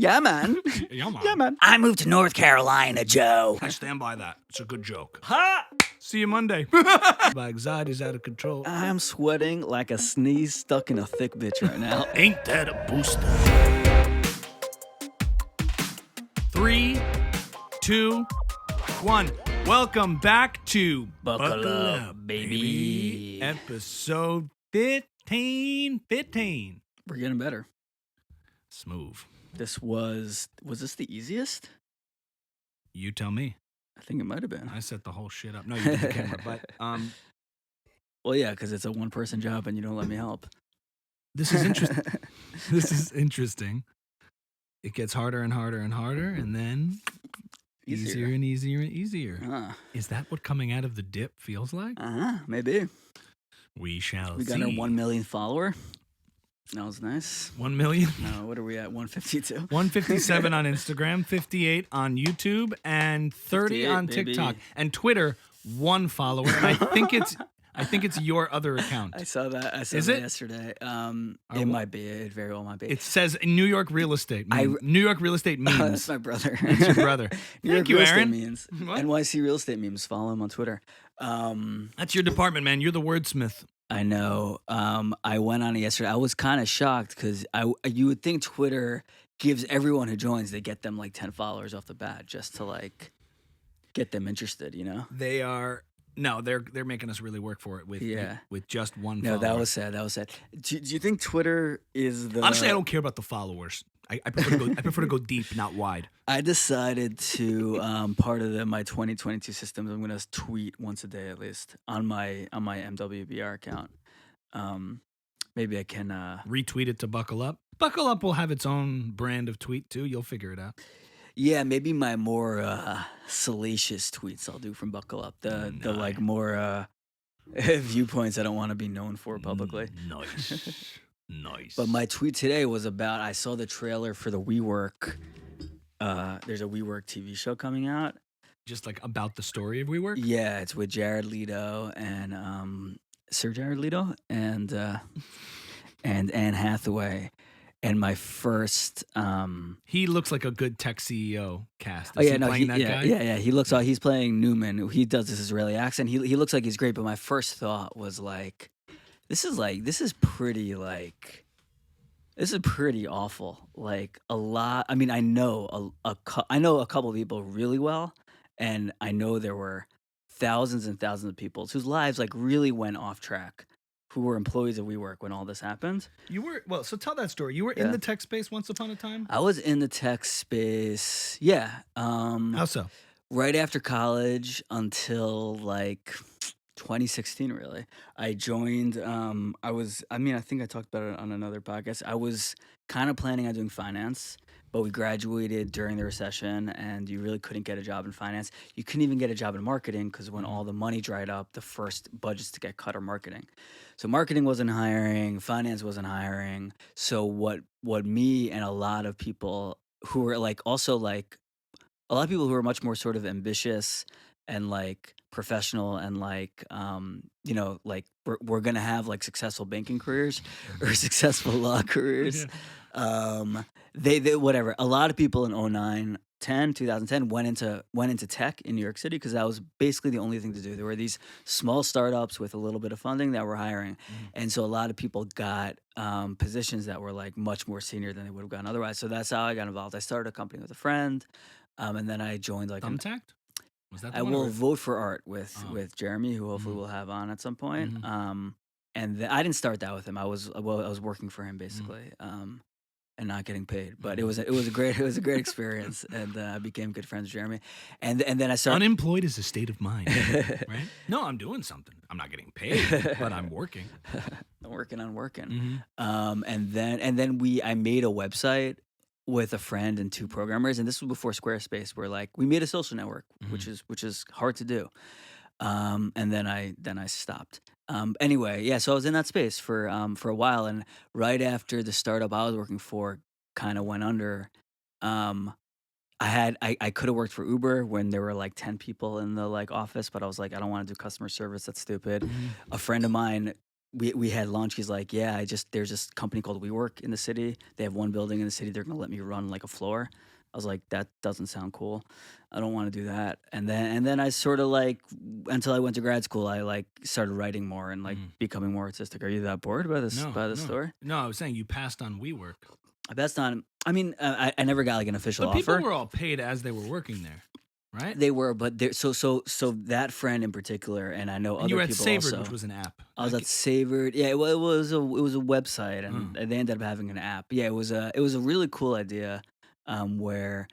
Yeah, man. Yeah, man. Yeah, man. I moved to North Carolina, Joe. I stand by that. It's a good joke. Ha! See you Monday. My anxiety's out of control. I'm sweating like a sneeze stuck in a thick bitch right now. Ain't that a booster? 3, 2, 1. Welcome back to Buckle up, baby. Episode 15. We're getting better. Smooth. This was this the easiest? You tell me. I think it might have been. I set the whole shit up. No, you did the camera, but Well, yeah, because it's a one-person job and you don't let me help. this is interesting. This is interesting. It gets harder and harder and harder, and then easier and easier and easier. Is that what coming out of the dip feels like? Maybe. We shall We see. got our 1 millionth follower. That was nice. 1 million? No, what are we at? 152? 157 on Instagram, 58 on YouTube, and 30 on TikTok. Baby. And Twitter, 1 follower. And I think it's your other account. I saw that. I saw Is that it? yesterday. It might be. It very well might be. It says New York Real Estate. New York Real Estate memes. That's my brother. That's your brother. New York Thank you, Real Aaron. Estate memes. What? NYC Real Estate memes. Follow him on Twitter. That's your department, man. You're the wordsmith. I know. I went on it yesterday. I was kind of shocked because you would think Twitter gives everyone who joins, they get them like 10 followers off the bat just to like get them interested, you know? They are they're making us really work for it with just 1 No, follower. that was sad. Do you think Twitter is the... Honestly, I don't care about the followers. I prefer to go deep, not wide. I decided to part of my 2022 systems. I'm going to tweet once a day at least on my MWBR account. Maybe I can Retweet it to Buckle Up. Buckle Up will have its own brand of tweet too. You'll figure it out. Yeah, maybe my more salacious tweets I'll do from Buckle Up. The like more viewpoints I don't want to be known for publicly. Nice. But my tweet today was about, I saw the trailer for the WeWork. There's a WeWork TV show coming out. Just like about the story of WeWork? Yeah, it's with Jared Leto and Sir Jared Leto and Anne Hathaway. And my first... he looks like a good tech CEO cast. Is he playing that guy? Yeah. He looks like he's playing Newman. He does this Israeli accent. He looks like he's great, but my first thought was like, this is pretty awful. Like a lot. I mean, I know a couple of people really well, and I know there were thousands and thousands of people whose lives like really went off track, who were employees of WeWork when all this happened. So tell that story. You were in the tech space once upon a time? I was in the tech space. Yeah. How so? Right after college until like 2016, really. I joined, I think I talked about it on another podcast. I was kind of planning on doing finance, but we graduated during the recession and you really couldn't get a job in finance. You couldn't even get a job in marketing because when all the money dried up, the first budgets to get cut are marketing. So marketing wasn't hiring, finance wasn't hiring. So what me and a lot of people who were like, also like, a lot of people who are much more sort of ambitious and like professional and like like we're gonna have like successful banking careers or successful law careers. They whatever. A lot of people in 2010 went into tech in New York City because that was basically the only thing to do. There were these small startups with a little bit of funding that were hiring, and so a lot of people got positions that were like much more senior than they would have gotten otherwise. So that's how I got involved. I started a company with a friend, and then I joined like Thumbtacked? Was that the I one, will or- not for art with Jeremy, who hopefully we'll have on at some point. And I didn't start that with him. I was working for him basically, and not getting paid. But it was a great experience, and I became good friends with Jeremy. And then I started. Unemployed is a state of mind, right? No, I'm doing something. I'm not getting paid, but I'm working. I'm working on working. And then I made a website with a friend and 2 programmers, and this was before Squarespace, where like we made a social network, which is hard to do. And then I stopped. Anyway, yeah, so I was in that space for a while, and right after the startup I was working for kind of went under, I could have worked for Uber when there were like 10 people in the like office, but I was like, I don't want to do customer service. That's stupid. A friend of mine we had lunch. He's like, yeah, there's this company called WeWork in the city. They have one building in the city. They're gonna let me run like a floor. I was like, that doesn't sound cool. I don't want to do that. And then I sort of like until I went to grad school, I like started writing more and like becoming more artistic. Are you that bored by this story? No, I was saying you passed on WeWork. I passed on. I mean, I never got like an official but offer. People were all paid as they were working there, right? They were, but so that friend in particular, and I know other people. You were at Savored, also, which was an app. I was at Savored. Yeah, it was a website, and they ended up having an app. Yeah, it was a really cool idea, where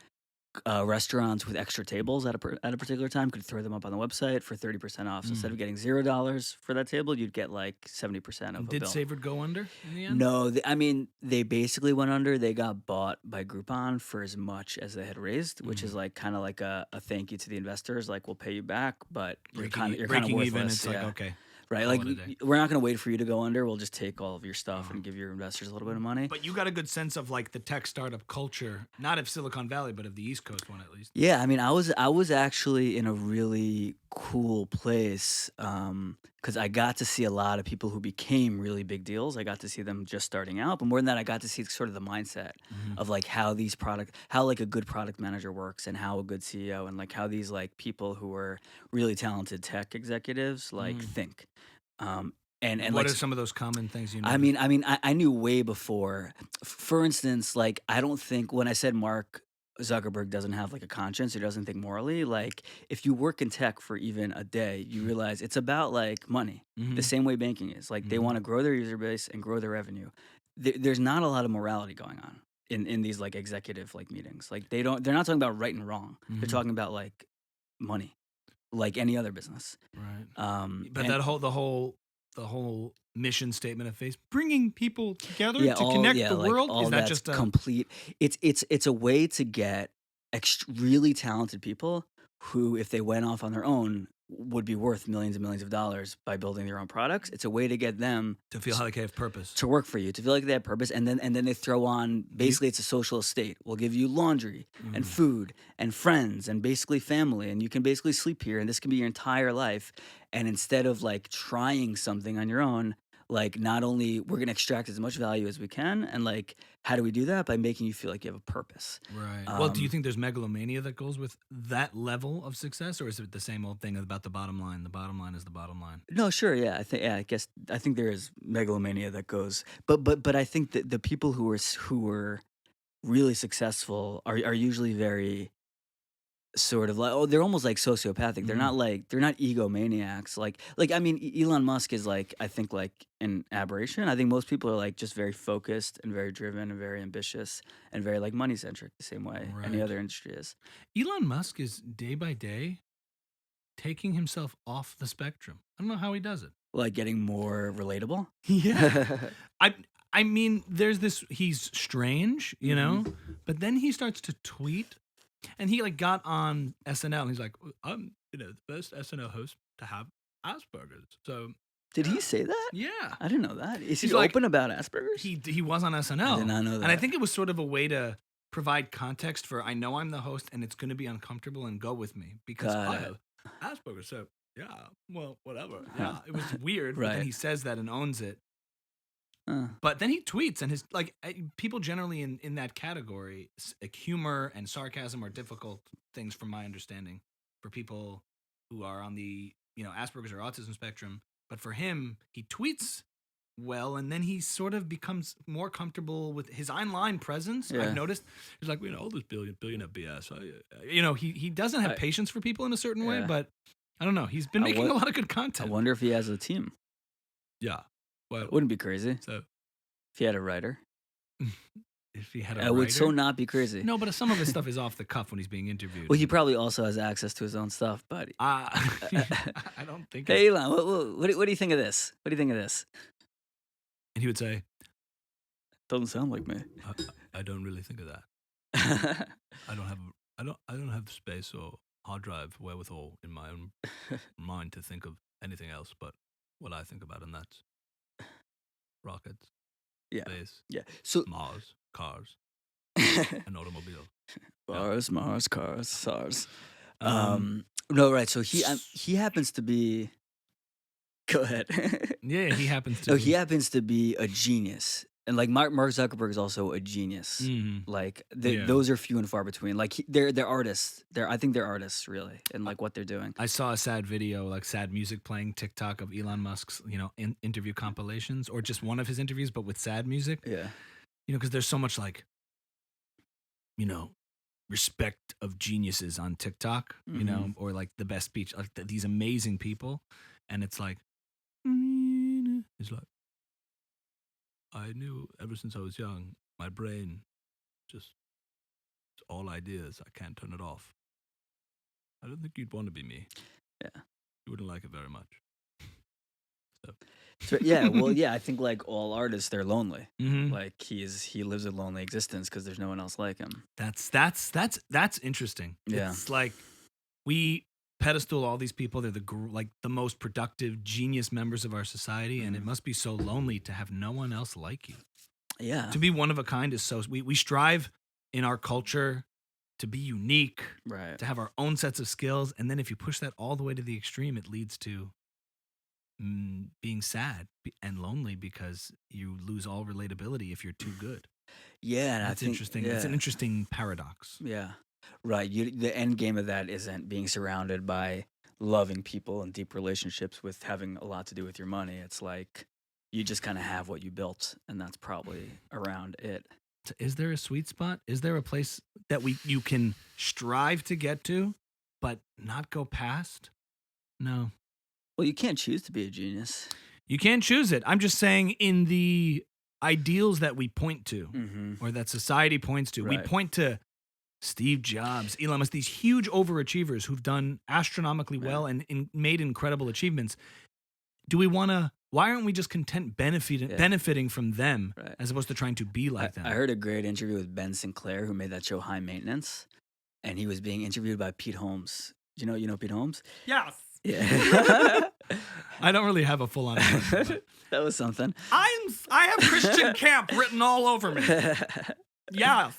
restaurants with extra tables at a particular time could throw them up on the website for 30% off. So instead of getting $0 for that table, you'd get like 70% of a bill. Did Savored go under in the end? No, I mean, they basically went under. They got bought by Groupon for as much as they had raised, which is like kind of like a thank you to the investors. Like, we'll pay you back, but you're kind of worthless. Even. It's like, okay. Right, like we're not going to wait for you to go under. We'll just take all of your stuff and give your investors a little bit of money. But you got a good sense of like the tech startup culture, not of Silicon Valley, but of the East Coast one at least. Yeah, I mean, I was actually in a really cool place because I got to see a lot of people who became really big deals. I got to see them just starting out, but more than that, I got to see sort of the mindset of like how like a good product manager works, and how a good CEO, and like how these like people who are really talented tech executives like think. And what like, are some of those common things you know? I mean, I knew way before. For instance, like I don't think when I said Mark Zuckerberg doesn't have like a conscience, he doesn't think morally. Like if you work in tech for even a day, you realize it's about like money, the same way banking is. Like they want to grow their user base and grow their revenue. There's not a lot of morality going on in these like executive like meetings. Like they're not talking about right and wrong. They're talking about like money, like any other business. Right. But the whole mission statement of Facebook, bringing people together to connect the world, is that just a complete? It's a way to get really talented people who, if they went off on their own, would be worth millions and millions of dollars by building their own products. It's a way to get them to feel like they have purpose, to work for you, to feel like they have purpose, and then they throw on basically it's a social estate. We'll give you laundry and food and friends and basically family, and you can basically sleep here, and this can be your entire life. And instead of like trying something on your own, like not only we're gonna extract as much value as we can, and like how do we do that? By making you feel like you have a purpose. Right. Well, do you think there's megalomania that goes with that level of success, or is it the same old thing about the bottom line? The bottom line is the bottom line. No, sure, yeah. I think there is megalomania that goes, but I think that the people who were really successful are usually very sort of like, they're almost like sociopathic. They're not egomaniacs. Like I mean, Elon Musk is like, I think like an aberration. I think most people are like just very focused and very driven and very ambitious and very like money centric, the same way any other industry is. Elon Musk is day by day taking himself off the spectrum. I don't know how he does it. Like getting more relatable. Yeah. I mean, there's this, he's strange, you know, but then he starts to tweet. And he like got on SNL and he's like, I'm the best SNL host to have Asperger's. So did he say that? Yeah, I didn't know that. Is he open about Asperger's? He was on SNL. I did not know that. And I think it was sort of a way to provide context for, I know I'm the host and it's going to be uncomfortable, and go with me because I have Asperger's. So yeah, well, whatever. Yeah, it was weird. But then he says that and owns it. But then he tweets, and his like people generally in that category, like humor and sarcasm are difficult things, from my understanding, for people who are on the Asperger's or autism spectrum. But for him, he tweets well, and then he sort of becomes more comfortable with his online presence. I've noticed he's like, all this billion of BS. He doesn't have patience for people in a certain way, but I don't know. He's been making a lot of good content. I wonder if he has a team. Yeah. Well, it wouldn't be crazy. So, if he had a writer. If he had a writer? It would so not be crazy. No, but some of his stuff is off the cuff when he's being interviewed. Well, he probably also has access to his own stuff, but I don't think. Hey, Elon, what do you think of this? What do you think of this? And he would say, "Doesn't sound like me." I don't really think of that. I don't have space or hard drive wherewithal in my own mind to think of anything else but what I think about, and that's rockets, space, so Mars, cars, and automobiles. Mars, cars, SARS. No, right. So he happens to be Go ahead. Yeah, he happens to. No, he happens to be a genius, and like Mark Zuckerberg is also a genius. Like those are few and far between. Like they're artists. I think they're artists really, and like what they're doing. I saw a sad video, like sad music playing TikTok of Elon Musk's, interview compilations, or just one of his interviews, but with sad music. Yeah. Because there's so much like, respect of geniuses on TikTok, or like the best speech, like these amazing people, and it's like. He's like, I knew ever since I was young, my brain just, it's all ideas. I can't turn it off. I don't think you'd want to be me. Yeah. You wouldn't like it very much. So, yeah, well, yeah, I think like all artists, they're lonely. Mm-hmm. Like he lives a lonely existence because there's no one else like him. That's interesting. Yeah. It's like we pedestal all these people. They're the most productive, genius members of our society, and it must be so lonely to have no one else like you. Yeah. To be one of a kind is so. We strive in our culture to be unique, right? To have our own sets of skills, and then if you push that all the way to the extreme, it leads to being sad and lonely because you lose all relatability if you're too good. Yeah, and that's interesting. Yeah. It's an interesting paradox. Yeah. Right. The end game of that isn't being surrounded by loving people and deep relationships with having a lot to do with your money. It's like you just kind of have what you built, and that's probably around it. Is there a sweet spot? Is there a place that you can strive to get to, but not go past? No. Well, you can't choose to be a genius. You can't choose it. I'm just saying in the ideals that we point to, or that society points to, we point to Steve Jobs, Elon Musk, these huge overachievers who've done astronomically well and made incredible achievements. Why aren't we just content benefiting from them as opposed to trying to be like them? I heard a great interview with Ben Sinclair, who made that show High Maintenance, and he was being interviewed by Pete Holmes. You know Pete Holmes? Yes. Yeah. I don't really have a full-on. That was something. I have Christian Camp written all over me. Yeah,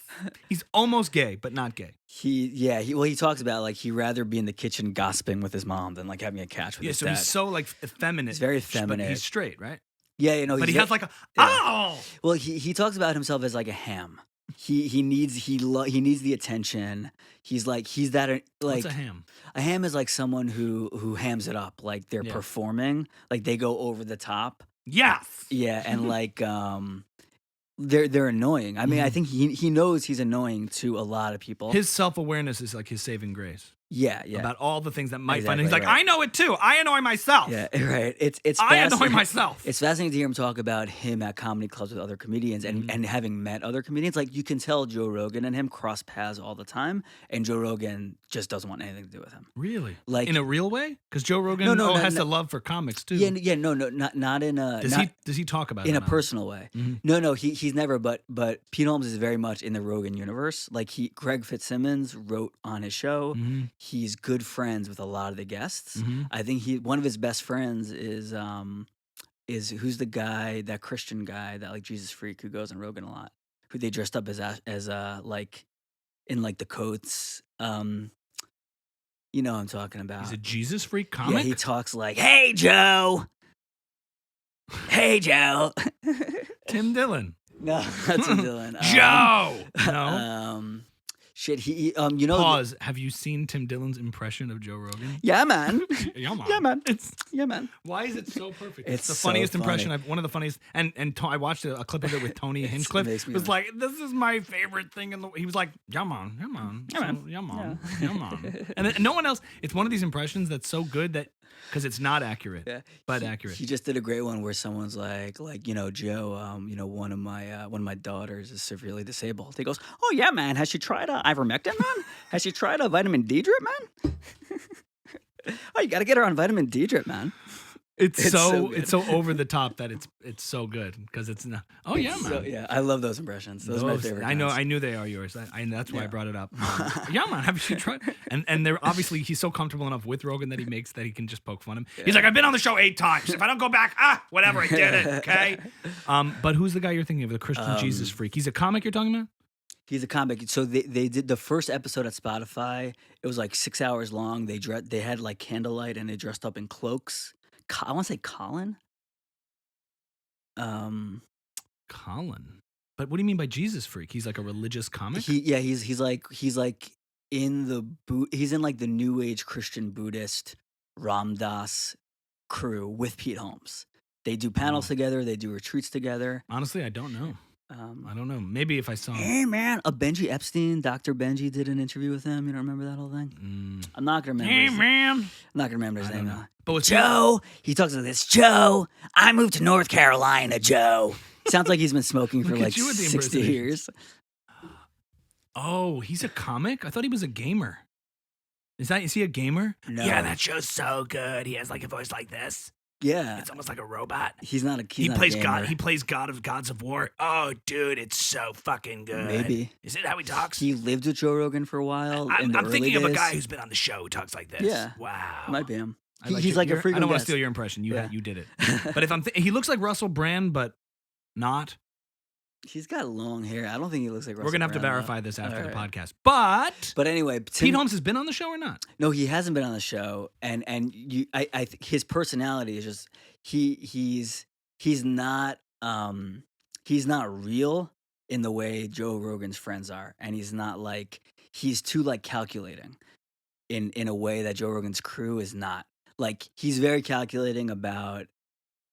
he's almost gay, but not gay. He talks about like he'd rather be in the kitchen gossiping with his mom than like having a catch with his dad. He's so like effeminate. He's very feminine. But he's straight, right? Yeah, but he has like a Well, he talks about himself as like a ham. He needs the attention. He's that like. What's a ham? A ham is like someone who hams it up, like they're performing, like they go over the top. Yes. Yeah, and like they're annoying. I mean, I think he knows he's annoying to a lot of people. His self-awareness is like his saving grace. Yeah. About all the things that might find. He's like, I know it too. I annoy myself. Yeah, right. It's I annoy myself. It's fascinating to hear him talk about him at comedy clubs with other comedians and having met other comedians. Like you can tell Joe Rogan and him cross paths all the time, and Joe Rogan just doesn't want anything to do with him. Really? Like in a real way? Because Joe Rogan has a love for comics too. Yeah, not in a. Does he talk about in it a personal way? No, he's never. But Pete Holmes is very much in the Rogan universe. Like Greg Fitzsimmons wrote on his show. He's good friends with a lot of the guests. I think one of his best friends is who's the guy, that Christian guy, that like Jesus freak who goes on Rogan a lot, who they dressed up as like in like the coats. You know what I'm talking about. He's a Jesus freak comic? Yeah, he talks like, "Hey Joe. Hey Joe." Tim Dillon. No, not Tim Dillon. Joe. No. Shit, Pause. Have you seen Tim Dillon's impression of Joe Rogan? Yeah, man. Yeah, man. Yeah, man. Yeah, man. Why is it so perfect? It's the so funniest funny. impression. One of the funniest. And I watched a clip of it with Tony Hinchcliffe. It was like, this is my favorite thing in the. He was like, yeah, man. Yeah, man. Yeah, man. Yeah, man. Yeah, man. And then no one else. It's one of these impressions that's so good that. Because it's not accurate, but accurate. He just did a great one where someone's like Joe, one of my daughters is severely disabled. He goes, "Oh yeah, man. Has she tried ivermectin, man? Has she tried a vitamin D drip, man? Oh, you got to get her on vitamin D drip, man." It's so over the top that it's so good because it's not. Oh yeah, man. So, yeah, I love those impressions. Those are my favorite. I knew they are yours. That's why I brought it up. Yeah, man. Have you tried? And they're obviously he's so comfortable enough with Rogan that he can just poke fun him. Yeah. He's like, I've been on the show 8 times. If I don't go back, whatever, I did it. Okay. But who's the guy you're thinking of? The Christian Jesus freak. He's a comic you're talking about. He's a comic. So they did the first episode at Spotify. It was like 6 hours long. They had like candlelight and they dressed up in cloaks. I want to say Colin. Colin. But what do you mean by Jesus freak? He's like a religious comic? He's like in the he's in like the New Age Christian Buddhist Ram Dass crew with Pete Holmes. They do panels together. They do retreats together. Honestly, I don't know. I don't know. Maybe if I saw him. Hey, man. Benji Epstein, Dr. Benji did an interview with him. You don't remember that whole thing? I'm not going to remember. Hey, man. I'm not going to remember his name. But with Joe, he talks like this. Joe, I moved to North Carolina, Joe. Sounds like he's been smoking for like 60 years. Oh, he's a comic? I thought he was a gamer. Is he a gamer? No. Yeah, that show's so good. He has like a voice like this. Yeah. It's almost like a robot. He plays God. He plays Gods of War. Oh, dude, it's so fucking good. Maybe. Is it how he talks? He lived with Joe Rogan for a while. I'm thinking of a guy who's been on the show who talks like this. Yeah. Wow. Might be him. He's like a freaking I don't want to steal your impression. You did it. But if he looks like Russell Brand, but not. He's got long hair. I don't think he looks like Russell We're going to have to Brand, verify this after the podcast. But anyway, Pete Holmes has been on the show or not? No, he hasn't been on the show. And I think his personality is just he's not real in the way Joe Rogan's friends are, and he's too like calculating in a way that Joe Rogan's crew is not. Like, he's very calculating about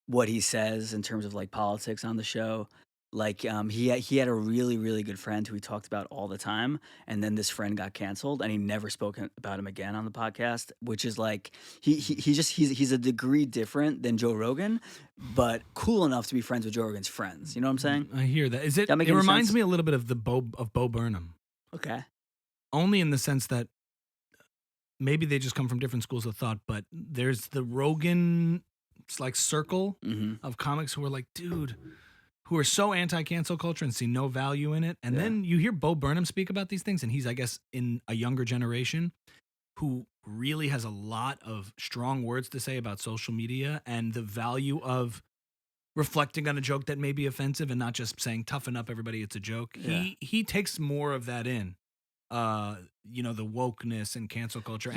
what he says in terms of like politics on the show. Like, he had a really, really good friend who he talked about all the time, and then this friend got canceled, and he never spoke about him again on the podcast. Which is like he's a degree different than Joe Rogan, but cool enough to be friends with Joe Rogan's friends. You know what I'm saying? I hear that. It reminds me a little bit of Bo Burnham. Okay. Only in the sense that maybe they just come from different schools of thought, but there's the Rogan circle of comics who are like, dude, who are so anti-cancel culture and see no value in it. And then you hear Bo Burnham speak about these things, and he's, I guess, in a younger generation who really has a lot of strong words to say about social media and the value of reflecting on a joke that may be offensive and not just saying, toughen up, everybody, it's a joke. Yeah. He takes more of that in. The wokeness and cancel culture,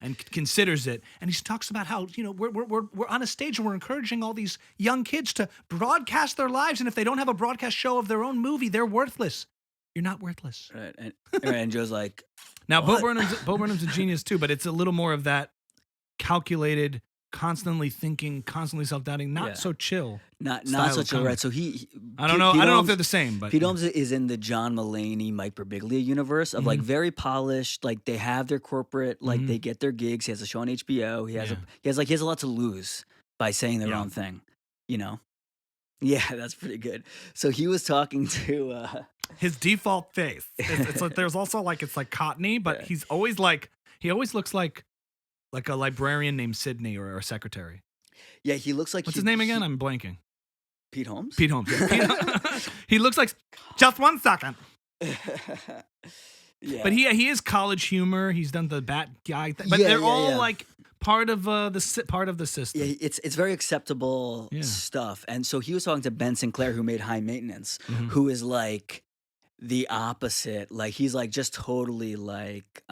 and considers it, and he talks about how we're on a stage and we're encouraging all these young kids to broadcast their lives, and if they don't have a broadcast show of their own movie, they're worthless. You're not worthless, right? And Joe's like, now Bo Burnham's a genius too, but it's a little more of that calculated, constantly thinking, constantly self-doubting, not so chill. Not so chill, right? So I don't know if they're the same, but Pete Holmes is in the John Mulaney, Mike Birbiglia universe of like very polished, like they have their corporate, like they get their gigs. He has a show on HBO. He has a lot to lose by saying the wrong thing, Yeah, that's pretty good. So he was talking to his default face. It's like there's also it's like cottony, but he always looks like a librarian named Sydney or a secretary. Yeah, he looks like what's his name again? I'm blanking. Pete Holmes? Pete Holmes. Yeah. He looks like just 1 second. Yeah. But he is college humor. He's done the Bat guy, but they're all like part of the system. Yeah, it's very acceptable stuff. And so he was talking to Ben Sinclair, who made High Maintenance, who is like the opposite. Like he's like just totally like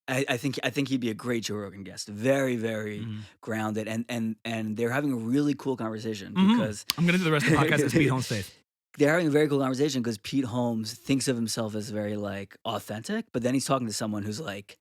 I think he'd be a great Joe Rogan guest. Very, very grounded, and they're having a really cool conversation because I'm going to do the rest of the podcast as Pete Holmes says. They're having a very cool conversation because Pete Holmes thinks of himself as very like authentic, but then he's talking to someone who's like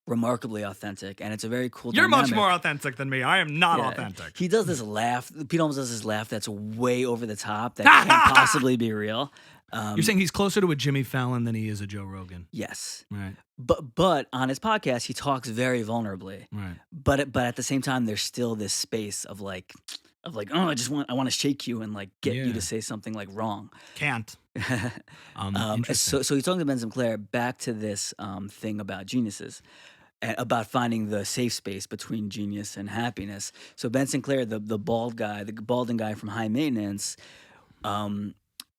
remarkably authentic, and it's a very cool. You're dynamic. much more authentic than me. I am not authentic. He does this laugh. Pete Holmes does this laugh that's way over the top that can't possibly be real. You're saying he's closer to a Jimmy Fallon than he is a Joe Rogan. Yes. Right. But on his podcast, he talks very vulnerably. Right. But at the same time, there's still this space of like, oh, I want to shake you and like get you to say something like wrong. Can't. So he's talking to Ben Sinclair back to this thing about geniuses. About finding the safe space between genius and happiness. So Ben Sinclair, the balding guy from High Maintenance,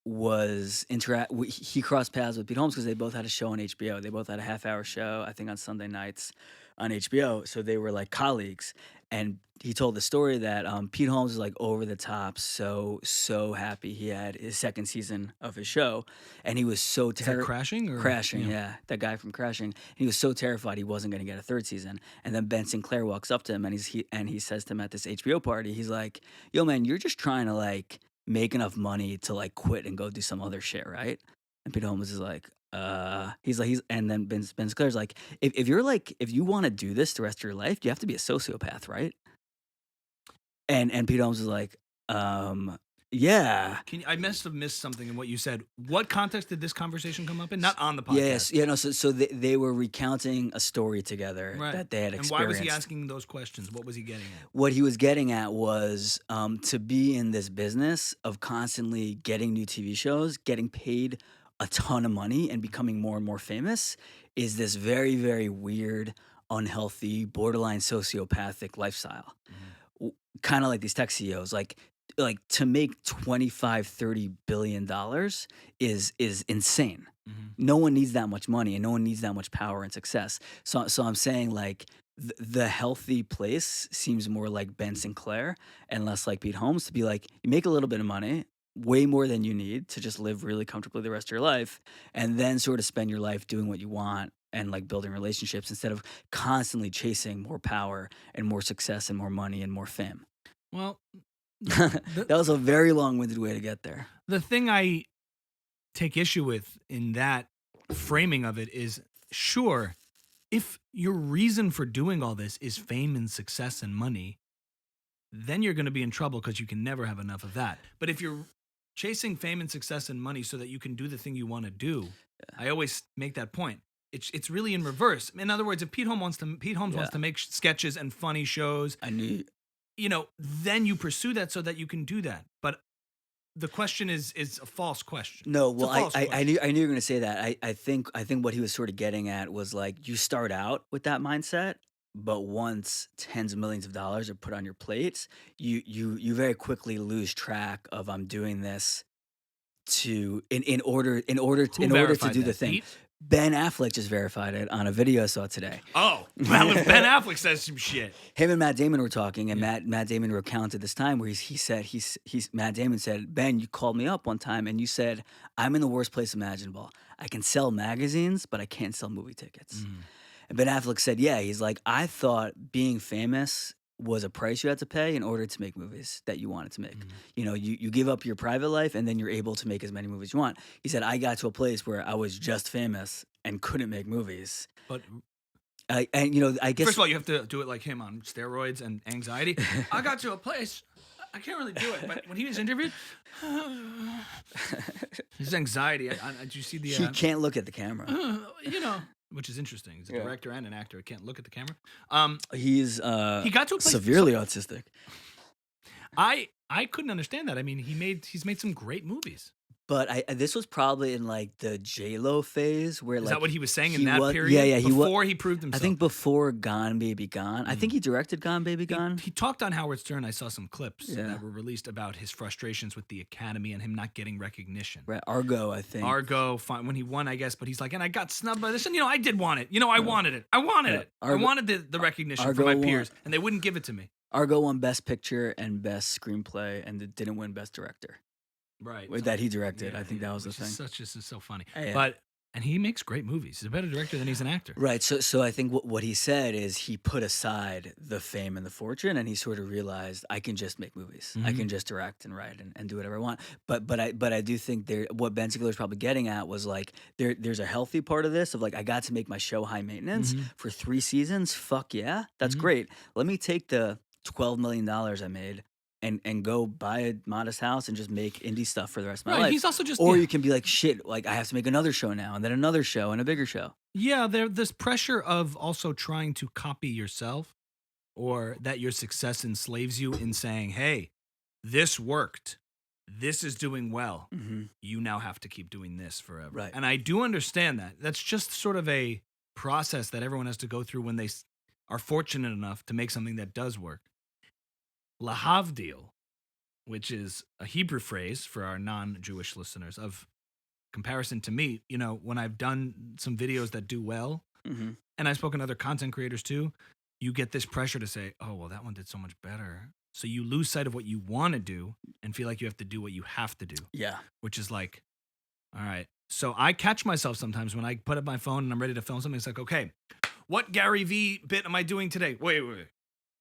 he crossed paths with Pete Holmes because they both had a show on HBO. They both had a half-hour show, I think, on Sunday nights. on HBO. So they were like colleagues. And he told the story that Pete Holmes was like over the top, so happy he had his second season of his show, and he was so Is that Crashing or Crashing, yeah, that guy from Crashing. And he was so terrified he wasn't going to get a third season. And then Ben Sinclair walks up to him and he says to him at this HBO party, he's like, "Yo, man, you're just trying to like make enough money to like quit and go do some other shit, right?" And Pete Holmes is like, and then Ben Sinclair's like, if you want to do this the rest of your life, you have to be a sociopath, right? And Pete Holmes is like, yeah. I must have missed something in what you said. What context did this conversation come up in? Not on the podcast. Yes, yeah, no. So they were recounting a story together that they had experienced. And why was he asking those questions? What was he getting at? What he was getting at was to be in this business of constantly getting new TV shows, getting paid a ton of money, and becoming more and more famous is this very, very weird, unhealthy, borderline sociopathic lifestyle. Kind of like these tech CEOs, like to make $25-30 billion is insane. No one needs that much money, and no one needs that much power and success. So I'm saying like the healthy place seems more like Ben Sinclair and less like Pete Holmes, to be like, you make a little bit of money, way more than you need to just live really comfortably the rest of your life, and then sort of spend your life doing what you want and like building relationships instead of constantly chasing more power and more success and more money and more fame. Well, that was a very long-winded way to get there. The thing I take issue with in that framing of it is, sure, if your reason for doing all this is fame and success and money, then you're going to be in trouble because you can never have enough of that. But if you're chasing fame and success and money so that you can do the thing you want to do, I always make that point. It's really in reverse. In other words, if Pete Holmes wants to make sketches and funny shows, then you pursue that so that you can do that. But the question is a false question. No, well, I knew you were going to say that. I think what he was sort of getting at was like, you start out with that mindset, but once tens of millions of dollars are put on your plates, you very quickly lose track of, I'm doing this in order to do the thing. Pete? Ben Affleck just verified it on a video I saw today. Oh, well, if Ben Affleck says some shit. Him and Matt Damon were talking, and Matt Damon recounted this time where Matt Damon said, "Ben, you called me up one time and you said, I'm in the worst place imaginable. I can sell magazines, but I can't sell movie tickets." And Ben Affleck said, yeah, he's like, I thought being famous was a price you had to pay in order to make movies that you wanted to make. You give up your private life and then you're able to make as many movies you want. He said, I got to a place where I was just famous and couldn't make movies. But I guess, first of all, you have to do it like him on steroids and anxiety. I got to a place, I can't really do it. But when he was interviewed, his anxiety. Did you see the? He can't look at the camera. Which is interesting. He's a director and an actor. He can't look at the camera. He got to a place severely autistic. I couldn't understand that. I mean, he's made some great movies. But this was probably in like the J-Lo phase where is like, that what he was saying in that period? Yeah, before he proved himself. I think before Gone Baby Gone. I think he directed Gone Baby Gone. He talked on Howard Stern. I saw some clips that were released about his frustrations with the Academy and him not getting recognition. Right, Argo, I think. Argo, when he won, I guess. But he's like, and I got snubbed by this, and I did want it. I wanted it. I wanted it. I wanted the recognition from my peers, and they wouldn't give it to me. Argo won Best Picture and Best Screenplay, and it didn't win Best Director. Right. That he directed. I think that was the thing. This is so funny. And he makes great movies. He's a better director than he's an actor. Right. So I think what he said is he put aside the fame and the fortune, and he sort of realized, I can just make movies. I can just direct and write and do whatever I want. But I do think what Ben Sinclair is probably getting at was like, there's a healthy part of this of like, I got to make my show high maintenance for 3 seasons. Fuck yeah. That's great. Let me take the $12 million I made and go buy a modest house and just make indie stuff for the rest of my life. He's also just, or you can be like, shit, like I have to make another show now, and then another show and a bigger show. Yeah, there's this pressure of also trying to copy yourself, or that your success enslaves you in saying, hey, this worked. This is doing well. You now have to keep doing this forever. Right. And I do understand that. That's just sort of a process that everyone has to go through when they are fortunate enough to make something that does work. Lahavdil, which is a Hebrew phrase for our non-Jewish listeners of comparison to me, when I've done some videos that do well, and I've spoken to other content creators too, you get this pressure to say, oh, well, that one did so much better. So you lose sight of what you want to do and feel like you have to do what you have to do. Yeah. Which is like, all right. So I catch myself sometimes when I put up my phone and I'm ready to film something. It's like, okay, what Gary V bit am I doing today? Wait.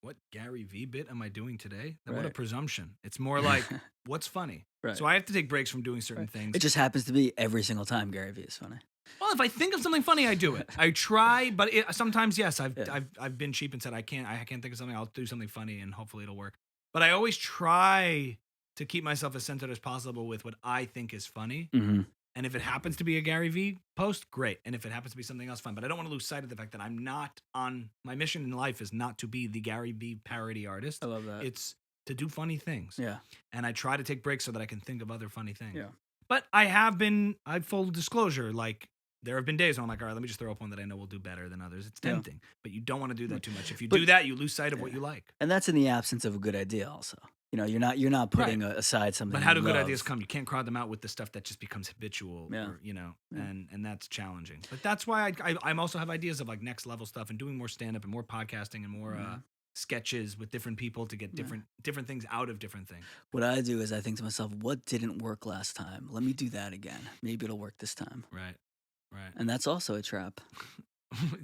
What Gary V bit am I doing today? Right. What a presumption. It's more like, what's funny? Right. So I have to take breaks from doing certain things. It just happens to be every single time Gary V is funny. Well, if I think of something funny, I do it. I try, but sometimes, yes, I've been cheap and said I can't think of something. I'll do something funny and hopefully it'll work. But I always try to keep myself as centered as possible with what I think is funny. Mm-hmm. And if it happens to be a Gary V post, great. And if it happens to be something else, fine. But I don't want to lose sight of the fact that I'm not on my mission in life is not to be the Gary V parody artist. I love that. It's to do funny things. Yeah. And I try to take breaks so that I can think of other funny things. Yeah. But full disclosure, like, there have been days when I'm like, all right, let me just throw up one that I know will do better than others. It's tempting, but you don't want to do that too much. If you do that, you lose sight of what you like. And that's in the absence of a good idea also. You know, you're not putting aside something. But how do good ideas come? You can't crowd them out with the stuff that just becomes habitual, Yeah. and that's challenging. But that's why I also have ideas of like next level stuff and doing more stand-up and more podcasting and more sketches with different people to get different things out of different things. What I do is I think to myself, what didn't work last time? Let me do that again. Maybe it'll work this time. Right. And that's also a trap.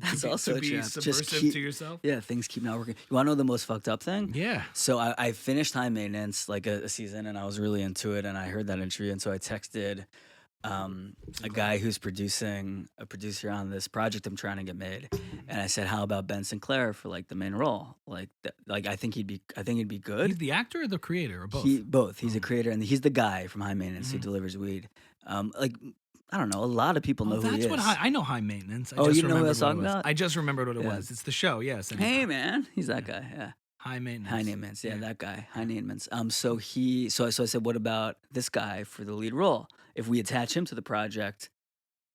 That's also a trap. Subversive to yourself? Yeah, things keep not working. You want to know the most fucked up thing? Yeah. So I finished High Maintenance, like a season, and I was really into it, and I heard that interview, and so I texted a guy who's a producer on this project I'm trying to get made, and I said, "How about Ben Sinclair for like the main role? Like I think he'd be good." He's the actor or the creator or both? Both. He's a creator, and he's the guy from High Maintenance who delivers weed. I don't know. A lot of people know who he is. I know High Maintenance. You know who I was talking about? I just remembered what it was. It's the show, yes. Hey, man. He's that guy, yeah. High Maintenance. High Maintenance, yeah, that guy. High Maintenance. So I said, what about this guy for the lead role? If we attach him to the project,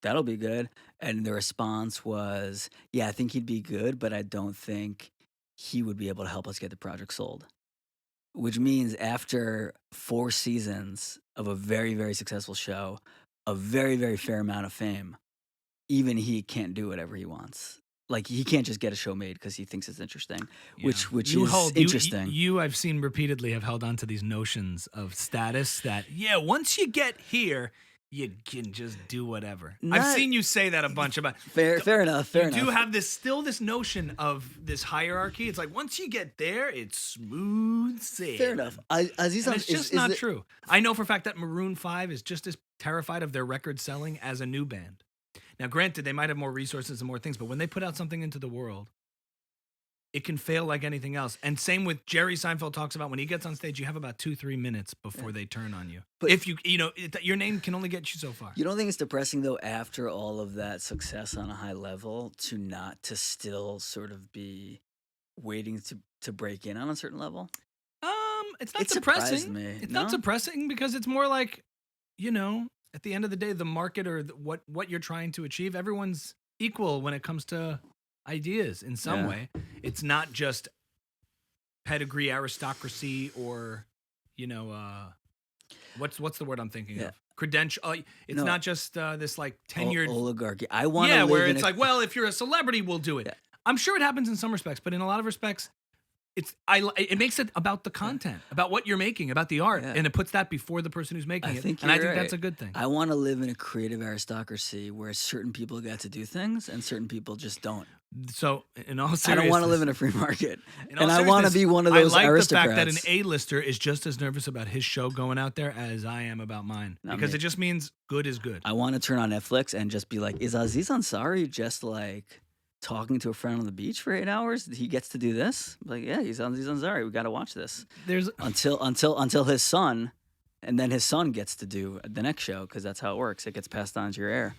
that'll be good. And the response was, yeah, I think he'd be good, but I don't think he would be able to help us get the project sold. Which means after 4 seasons of a very, very successful show, a very, very fair amount of fame, even he can't do whatever he wants. Like, he can't just get a show made because he thinks it's interesting, which is interesting. You, I've seen repeatedly, have held on to these notions of status that, once you get here, you can just do whatever. I've seen you say that a bunch about. Fair enough. You do have this notion of this hierarchy. It's like once you get there, it's smooth sailing. Fair enough. It's just not true. I know for a fact that Maroon 5 is just as terrified of their record selling as a new band. Now, granted, they might have more resources and more things, but when they put out something into the world, it can fail like anything else. And same with Jerry Seinfeld talks about when he gets on stage, you have about 2-3 minutes before they turn on you. But if your name can only get you so far. You don't think it's depressing though, after all of that success on a high level, to still sort of be waiting to break in on a certain level? It's not depressing. It's not depressing because it's more like, at the end of the day, the market or what you're trying to achieve, everyone's equal when it comes to ideas in some way. It's not just pedigree aristocracy or what's the word I'm thinking of? Credential. It's not just this like tenured oligarchy. I want to live where it's like, well, if you're a celebrity, we'll do it. Yeah. I'm sure it happens in some respects, but in a lot of respects, it makes it about the content, about what you're making, about the art, and it puts that before the person who's making it. And I think that's a good thing. I want to live in a creative aristocracy where certain people get to do things and certain people just don't. So, in all seriousness, I don't want to live in a free market, and I want to be one of those aristocrats. I like the fact that an A-lister is just as nervous about his show going out there as I am about mine, because it just means good is good. I want to turn on Netflix and just be like, is Aziz Ansari just like talking to a friend on the beach for 8 hours? He gets to do this? Like, yeah, he's Aziz Ansari. We got to watch this. Until his son, and then his son gets to do the next show, because that's how it works. It gets passed on to your heir.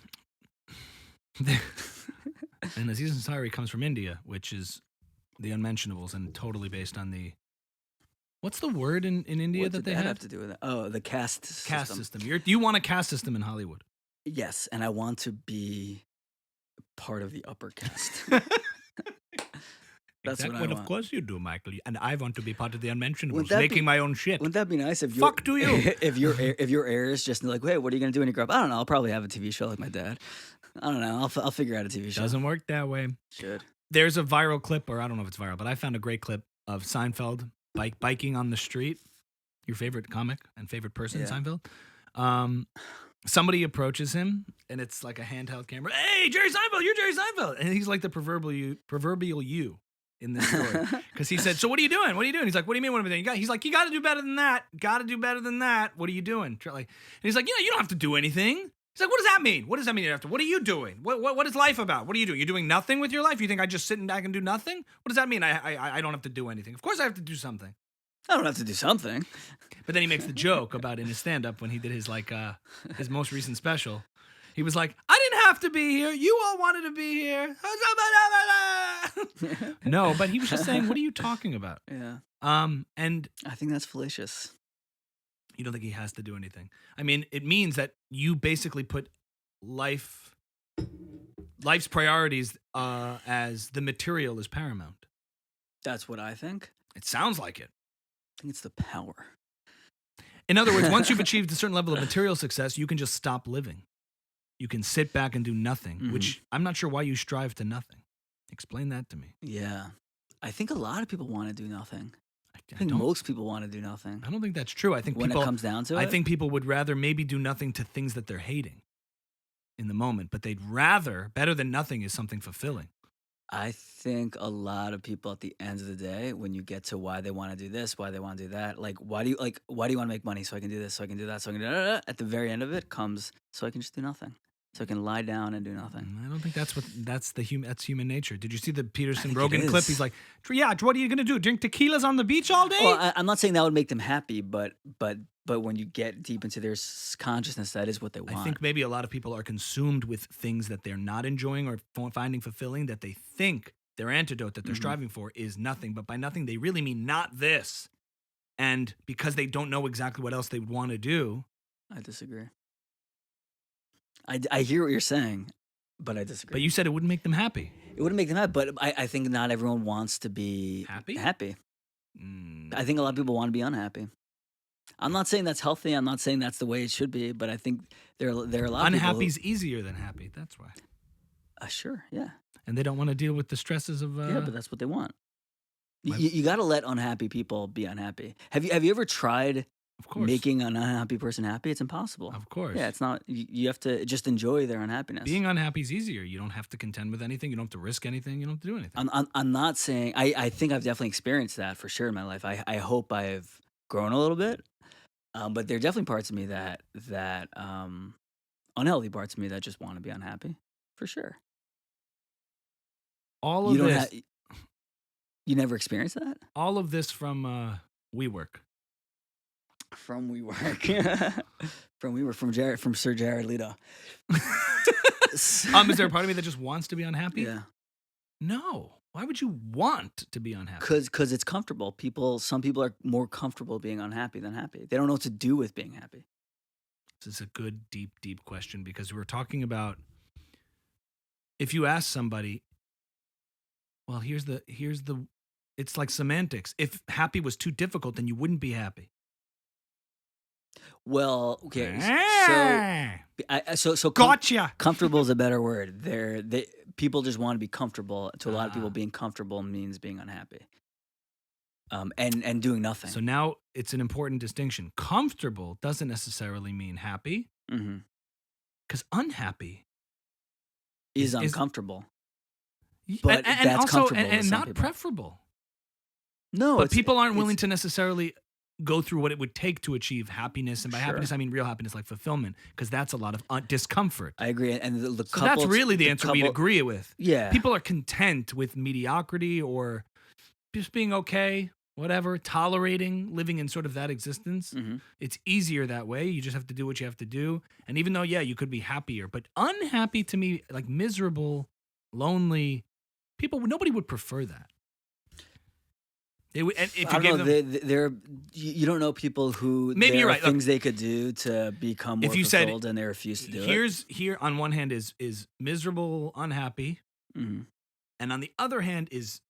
And Aziz Ansari comes from India, which is the unmentionables, and totally based on the... What's the word in India what that they have to do with that? Oh, the caste system. Caste system. You want a caste system in Hollywood? Yes, and I want to be part of the upper caste. That's what I want. Of course you do, Michael. And I want to be part of the unmentionables, making my own shit. Wouldn't that be nice if Fuck do you? if your heirs just like, hey, what are you going to do when you grow up? I don't know. I'll probably have a TV show like my dad. I don't know. I'll figure out a TV show. Doesn't work that way. Should. There's a viral clip, or I don't know if it's viral, but I found a great clip of Seinfeld biking on the street. Your favorite comic and favorite person, Seinfeld. Somebody approaches him, and it's like a handheld camera. Hey, Jerry Seinfeld, you're Jerry Seinfeld. And he's like the proverbial you in this story. Because he said, so what are you doing? What are you doing? He's like, what do you mean what am I doing? He's like, you got to do better than that. Got to do better than that. What are you doing? And he's like, you don't have to do anything. He's like, what does that mean? What does that mean you have to? What are you doing? What is life about? What are you doing? You're doing nothing with your life? You think I just sit back and do nothing? What does that mean? I don't have to do anything. Of course I have to do something. I don't have to do something. But then he makes the joke about in his stand-up when he did his his most recent special. He was like, I didn't have to be here. You all wanted to be here. No, but he was just saying, what are you talking about? Yeah. And I think that's fallacious. You don't think he has to do anything? I mean, it means that you basically put life's priorities as the material is paramount. That's what I think. It sounds like it. I think it's the power. In other words, once you've achieved a certain level of material success, you can just stop living. You can sit back and do nothing, which I'm not sure why you strive to nothing. Explain that to me. Yeah. I think a lot of people want to do nothing. I think most people want to do nothing. I don't think that's true. I think when it comes down to it, I think people would rather maybe do nothing to things that they're hating in the moment, but they'd rather, better than nothing is something fulfilling. I think a lot of people at the end of the day, when you get to why they want to do this, why they want to do that, why do you want to make money so I can do this, so I can do that, so I can do that, at the very end of it comes so I can just do nothing. So I can lie down and do nothing. I don't think that's human nature. Did you see the Peterson Rogan clip? He's like, yeah, what are you going to do? Drink tequilas on the beach all day? Well, I'm not saying that would make them happy, but when you get deep into their consciousness, that is what they want. I think maybe a lot of people are consumed with things that they're not enjoying or finding fulfilling, that they think their antidote that they're striving for is nothing. But by nothing, they really mean not this. And because they don't know exactly what else they would want to do. I disagree. I hear what you're saying, but I disagree. But you said it wouldn't make them happy. It wouldn't make them happy, but I think not everyone wants to be happy. I think a lot of people want to be unhappy. I'm not saying that's healthy. I'm not saying that's the way it should be, but I think there are a lot of people. Unhappy's easier than happy. That's why. Sure, yeah. And they don't want to deal with the stresses of. Yeah, but that's what they want. You got to let unhappy people be unhappy. Have you ever tried? Of course. Making an unhappy person happy? It's impossible. Of course. Yeah, it's not. You have to just enjoy their unhappiness. Being unhappy is easier. You don't have to contend with anything. You don't have to risk anything. You don't have to do anything. I'm not saying. I think I've definitely experienced that for sure in my life. I hope I've grown a little bit. But there are definitely parts of me that unhealthy parts of me that just want to be unhappy, for sure. All of this. You never experienced that? All of this from WeWork. From WeWork. from Sir Jared Leto. Is there a part of me that just wants to be unhappy? Yeah. No. Why would you want to be unhappy? Because it's comfortable. Some people are more comfortable being unhappy than happy. They don't know what to do with being happy. This is a good, deep question, because we're talking about, if you ask somebody, well, here's the it's like semantics. If happy was too difficult, then you wouldn't be happy. Well, okay. So gotcha. Comfortable is a better word. People just want to be comfortable. To a lot of people, being comfortable means being unhappy. And doing nothing. So now it's an important distinction. Comfortable doesn't necessarily mean happy. Because unhappy is uncomfortable. But that's also comfortable and not people. Preferable. No, but people aren't willing to necessarily go through what it would take to achieve happiness, and by happiness I mean real happiness, like fulfillment, because that's a lot of discomfort. I agree, and the so that's really the answer we'd agree with. Yeah, people are content with mediocrity or just being okay, whatever, tolerating living in sort of that existence. It's easier that way. You just have to do what you have to do, and even though you could be happier, but unhappy to me, like miserable, lonely, nobody would prefer that. And if you gave them, you don't know people who maybe you're right. Things they could do to become more fulfilled, and they refuse to do it. Here on one hand is miserable, unhappy, and on the other hand is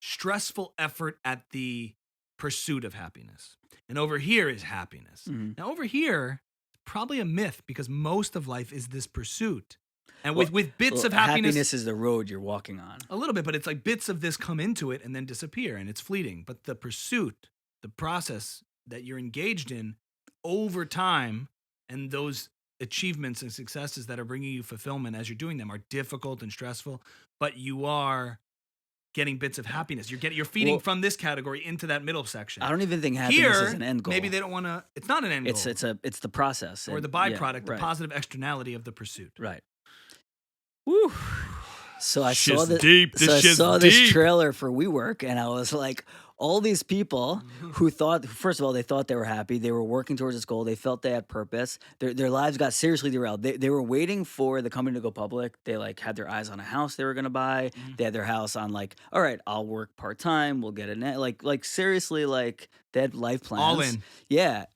stressful effort at the pursuit of happiness. And over here is happiness. Now over here, probably a myth, because most of life is this pursuit. And with bits of happiness is the road you're walking on. A little bit, but it's like bits of this come into it and then disappear, and it's fleeting. But the pursuit, the process that you're engaged in over time, and those achievements and successes that are bringing you fulfillment as you're doing them are difficult and stressful, but you are getting bits of happiness. You're feeding from this category into that middle section. I don't even think happiness is an end goal. Maybe they don't want to. It's not an end goal. It's the process or the byproduct, the positive externality of the pursuit. Right. Woo. So I saw this. This trailer for WeWork, and I was like, all these people who thought, first of all, they thought they were happy. They were working towards this goal. They felt they had purpose. Their lives got seriously derailed. They were waiting for the company to go public. They like had their eyes on a house they were going to buy. They had their house on like, all right, I'll work part-time. We'll get a net. Like seriously, like they had life plans. All in. Yeah.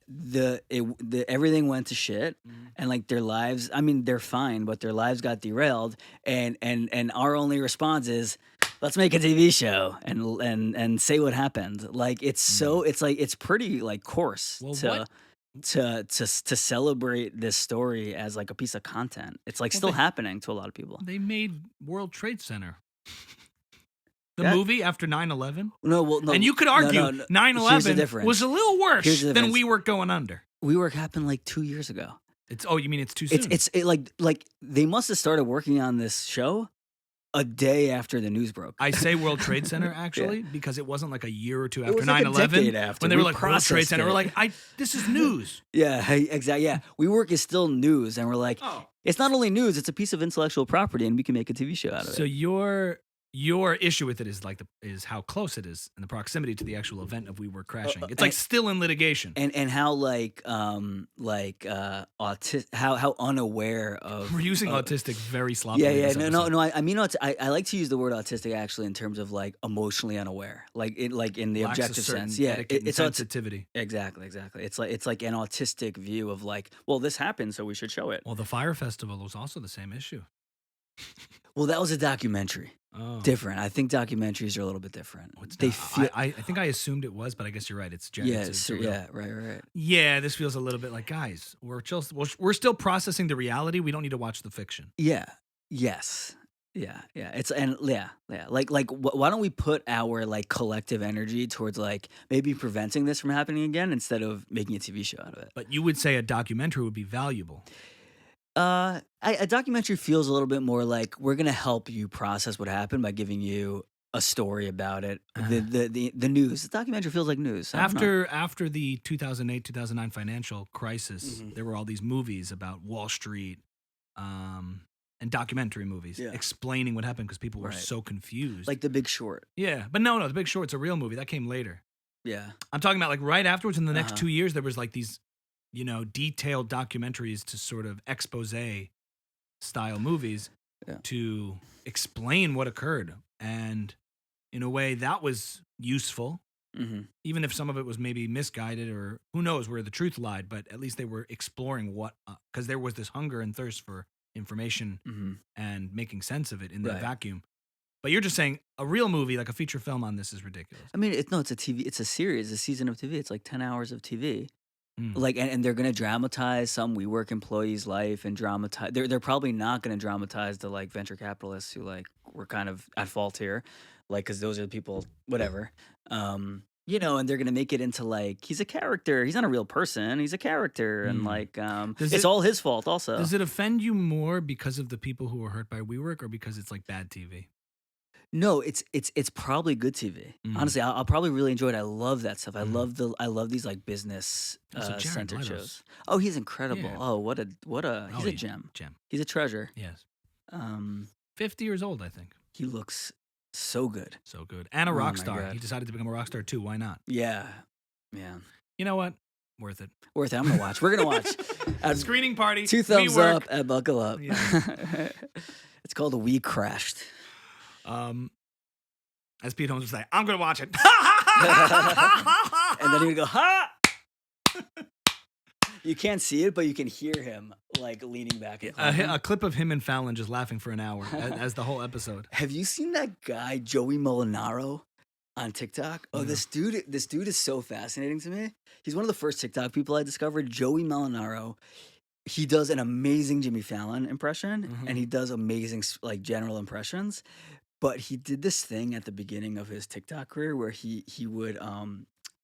Everything went to shit. And like their lives, I mean, they're fine, but their lives got derailed. And our only response is, let's make a TV show and say what happened. Like it's so it's pretty like coarse to celebrate this story as like a piece of content. It's like still happening to a lot of people. They made World Trade Center. The movie after 9/11? No. And you could argue 9/11 was a little worse than WeWork going under. WeWork happened like 2 years ago. You mean it's too soon? It's like they must have started working on this show a day after the news broke. I say World Trade Center actually because it wasn't like a year or two after 9/11 when they were like World Trade Center. We're like, this is news. Yeah, exactly. Yeah, WeWork is still news, and we're like, it's not only news; it's a piece of intellectual property, and we can make a TV show out of it. So your issue with it is how close it is and the proximity to the actual event of WeWork crashing. It's like still in litigation, and how how unaware of we're using autistic very sloppily. Yeah. No. I mean, I like to use the word autistic actually in terms of like emotionally unaware, like in the objective sense. Yeah, it's sensitivity. Exactly. It's like an autistic view of like, well, this happened, so we should show it. Well, the Fire Festival was also the same issue. Well, that was a documentary. Oh. Different. I think documentaries are a little bit different. I think I assumed it was, but I guess you're right. It's right. Yeah, this feels a little bit like, guys, we're still processing the reality. We don't need to watch the fiction. Yeah. Yes. Yeah. Like, why don't we put our like collective energy towards like maybe preventing this from happening again instead of making a TV show out of it? But you would say a documentary would be valuable. A documentary feels a little bit more like we're gonna help you process what happened by giving you a story about it. The news. The documentary feels like news. After the 2008-2009 financial crisis, there were all these movies about Wall Street, and documentary movies explaining what happened because people were so confused. Like The Big Short. Yeah, but no, The Big Short's a real movie that came later. Yeah, I'm talking about like right afterwards in the next 2 years there was like these, detailed documentaries to sort of expose style movies to explain what occurred. And in a way that was useful, even if some of it was maybe misguided or who knows where the truth lied, but at least they were exploring what, because there was this hunger and thirst for information and making sense of it in that vacuum. But you're just saying a real movie, like a feature film on this is ridiculous. I mean, it's a TV, it's a series, a season of TV. It's like 10 hours of TV. Like, and they're gonna dramatize some WeWork employee's life and dramatize. They're probably not gonna dramatize the like venture capitalists who like were kind of at fault here, like because those are the people, whatever. And they're gonna make it into like he's a character. He's not a real person. He's a character, and like it's all his fault. Also, does it offend you more because of the people who were hurt by WeWork, or because it's like bad TV? No, it's probably good TV. Honestly, I'll probably really enjoy it. I love that stuff. I love these like business centered shows. Oh, he's incredible. Yeah. Oh, what a he's a gem. He's a treasure. Yes. 50 years old, I think. He looks so good. So good. And a rock star. He decided to become a rock star too. Why not? Yeah. You know what? Worth it. I'm gonna watch. We're gonna watch. Screening party. 2 thumbs up and buckle up. Yeah. It's called WeCrashed. As Pete Holmes would say, I'm gonna watch it. And then he would go, ha! You can't see it, but you can hear him like leaning back. A clip of him and Fallon just laughing for an hour as the whole episode. Have you seen that guy Joey Mulinaro on TikTok? Oh, this dude is so fascinating to me. He's one of the first TikTok people I discovered. Joey Mulinaro. he does an amazing Jimmy Fallon impression, and he does amazing like general impressions. But he did this thing at the beginning of his TikTok career where he would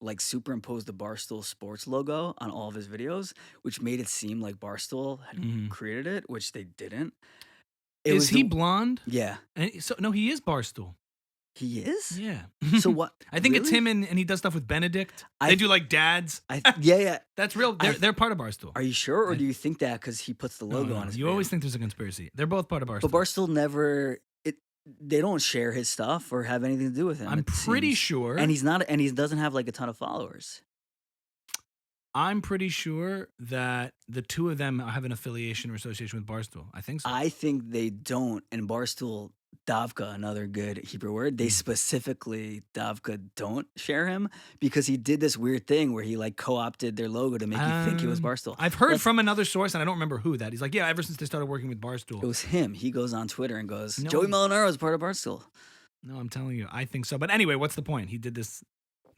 like superimpose the Barstool Sports logo on all of his videos, which made it seem like Barstool had created it, which they didn't. Is he blonde? Yeah. So no, he is Barstool. He is? Yeah. So what? I think it's him and he does stuff with Benedict. They do like dads. Yeah. That's real. They're part of Barstool. Are you sure? Or do you think that because he puts the logo on his You always think there's a conspiracy. They're both part of Barstool. But Barstool never... They don't share his stuff or have anything to do with him. I'm pretty sure. And he doesn't have like a ton of followers. I'm pretty sure that the two of them have an affiliation or association with Barstool. I think so. I think they don't. And Barstool, Davka, another good Hebrew word, they specifically, Davka, don't share him because he did this weird thing where he like co-opted their logo to make you think he was Barstool. I've heard from another source, and I don't remember who that. He's like, yeah, ever since they started working with Barstool. It was him. He goes on Twitter and goes, Joey Mulinaro is part of Barstool. No, I'm telling you, I think so. But anyway, what's the point? He did this.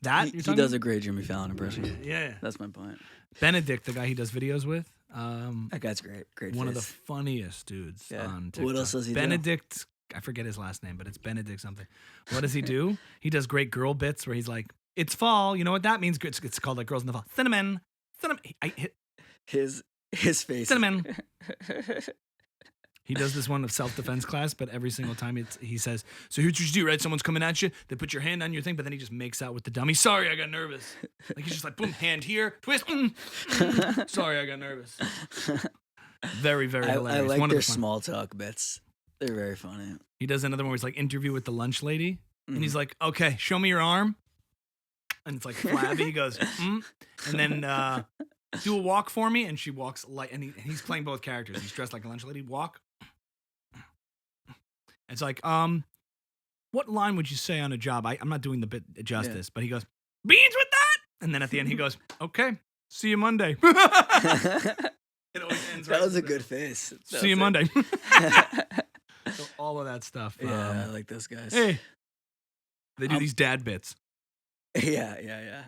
He does a great Jimmy Fallon impression. Yeah. That's my point. Benedict, the guy he does videos with. That guy's great. Great One face. of the funniest dudes on TikTok. What else does he do? I forget his last name, but it's Benedict something. What does he do? He does great girl bits where he's like, it's fall. You know what that means? It's called like Girls in the Fall. Cinnamon. His face. Cinnamon. He does this one of self-defense class, but every single time he says, so here's what you do, right? Someone's coming at you, they put your hand on your thing, but then he just makes out with the dummy. Sorry, I got nervous. Like he's just like, boom, hand here, twist. Sorry, I got nervous. Very, very hilarious. I like their small talk bits. They're very funny. He does another one where he's like, interview with the lunch lady. And he's like, okay, show me your arm. And it's like flabby. He goes, and then do a walk for me. And she walks light. And he's playing both characters. He's dressed like a lunch lady. Walk. It's like, what line would you say on a job? I'm not doing the bit justice, but he goes, beans with that? And then at the end he goes, okay, see you Monday. It always ends that was a good face. See you Monday. So all of that stuff. Yeah, I like those guys. Hey, they do these dad bits. Yeah.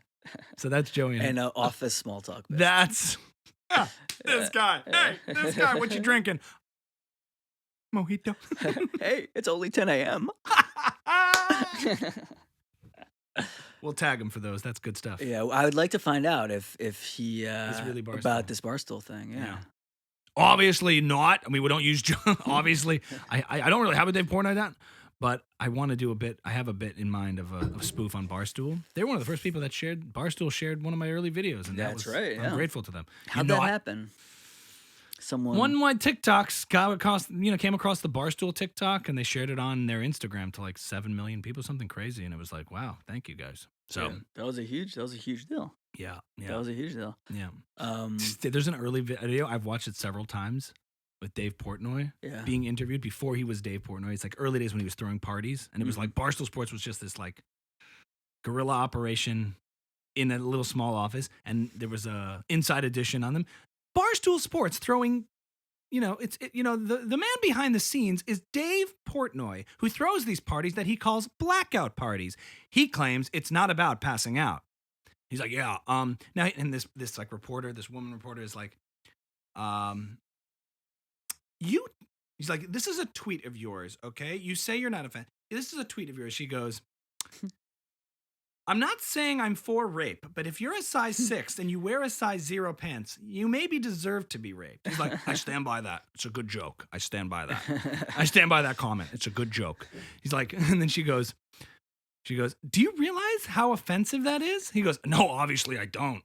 So that's Joey. And office small talk bits. That's this guy. Hey, this guy, what you drinking? Mojito. Hey, it's only 10 a.m. We'll tag him for those. That's good stuff. Yeah, I would like to find out if he really about this Barstool thing. Yeah. Obviously not. I mean, we don't use John. Obviously, I don't really have a Dave Portnoy down, but I want to do a bit. I have a bit in mind of a spoof on Barstool. They were one of the first people that Barstool shared one of my early videos, and that's right. Yeah. I'm grateful to them. How'd that happen? One of my TikToks came across the Barstool TikTok, and they shared it on their Instagram to like 7 million people, something crazy, and it was like, wow, thank you guys. So that was a huge deal. Yeah. That was a huge deal. Yeah. There's an early video. I've watched it several times with Dave Portnoy being interviewed before he was Dave Portnoy. It's like early days when he was throwing parties, and it was like Barstool Sports was just this like guerrilla operation in a little small office, and there was a inside edition on them. Barstool Sports throwing, the man behind the scenes is Dave Portnoy, who throws these parties that he calls blackout parties. He claims it's not about passing out. He's like, yeah. Now, and this woman reporter is like, he's like, this is a tweet of yours, okay? You say you're not a fan. This is a tweet of yours. She goes, I'm not saying I'm for rape, but if you're a size 6 and you wear a size 0 pants, you maybe deserve to be raped. He's like, I stand by that. It's a good joke. I stand by that. I stand by that comment. It's a good joke. He's like, and then she goes, do you realize how offensive that is? He goes, no, obviously I don't.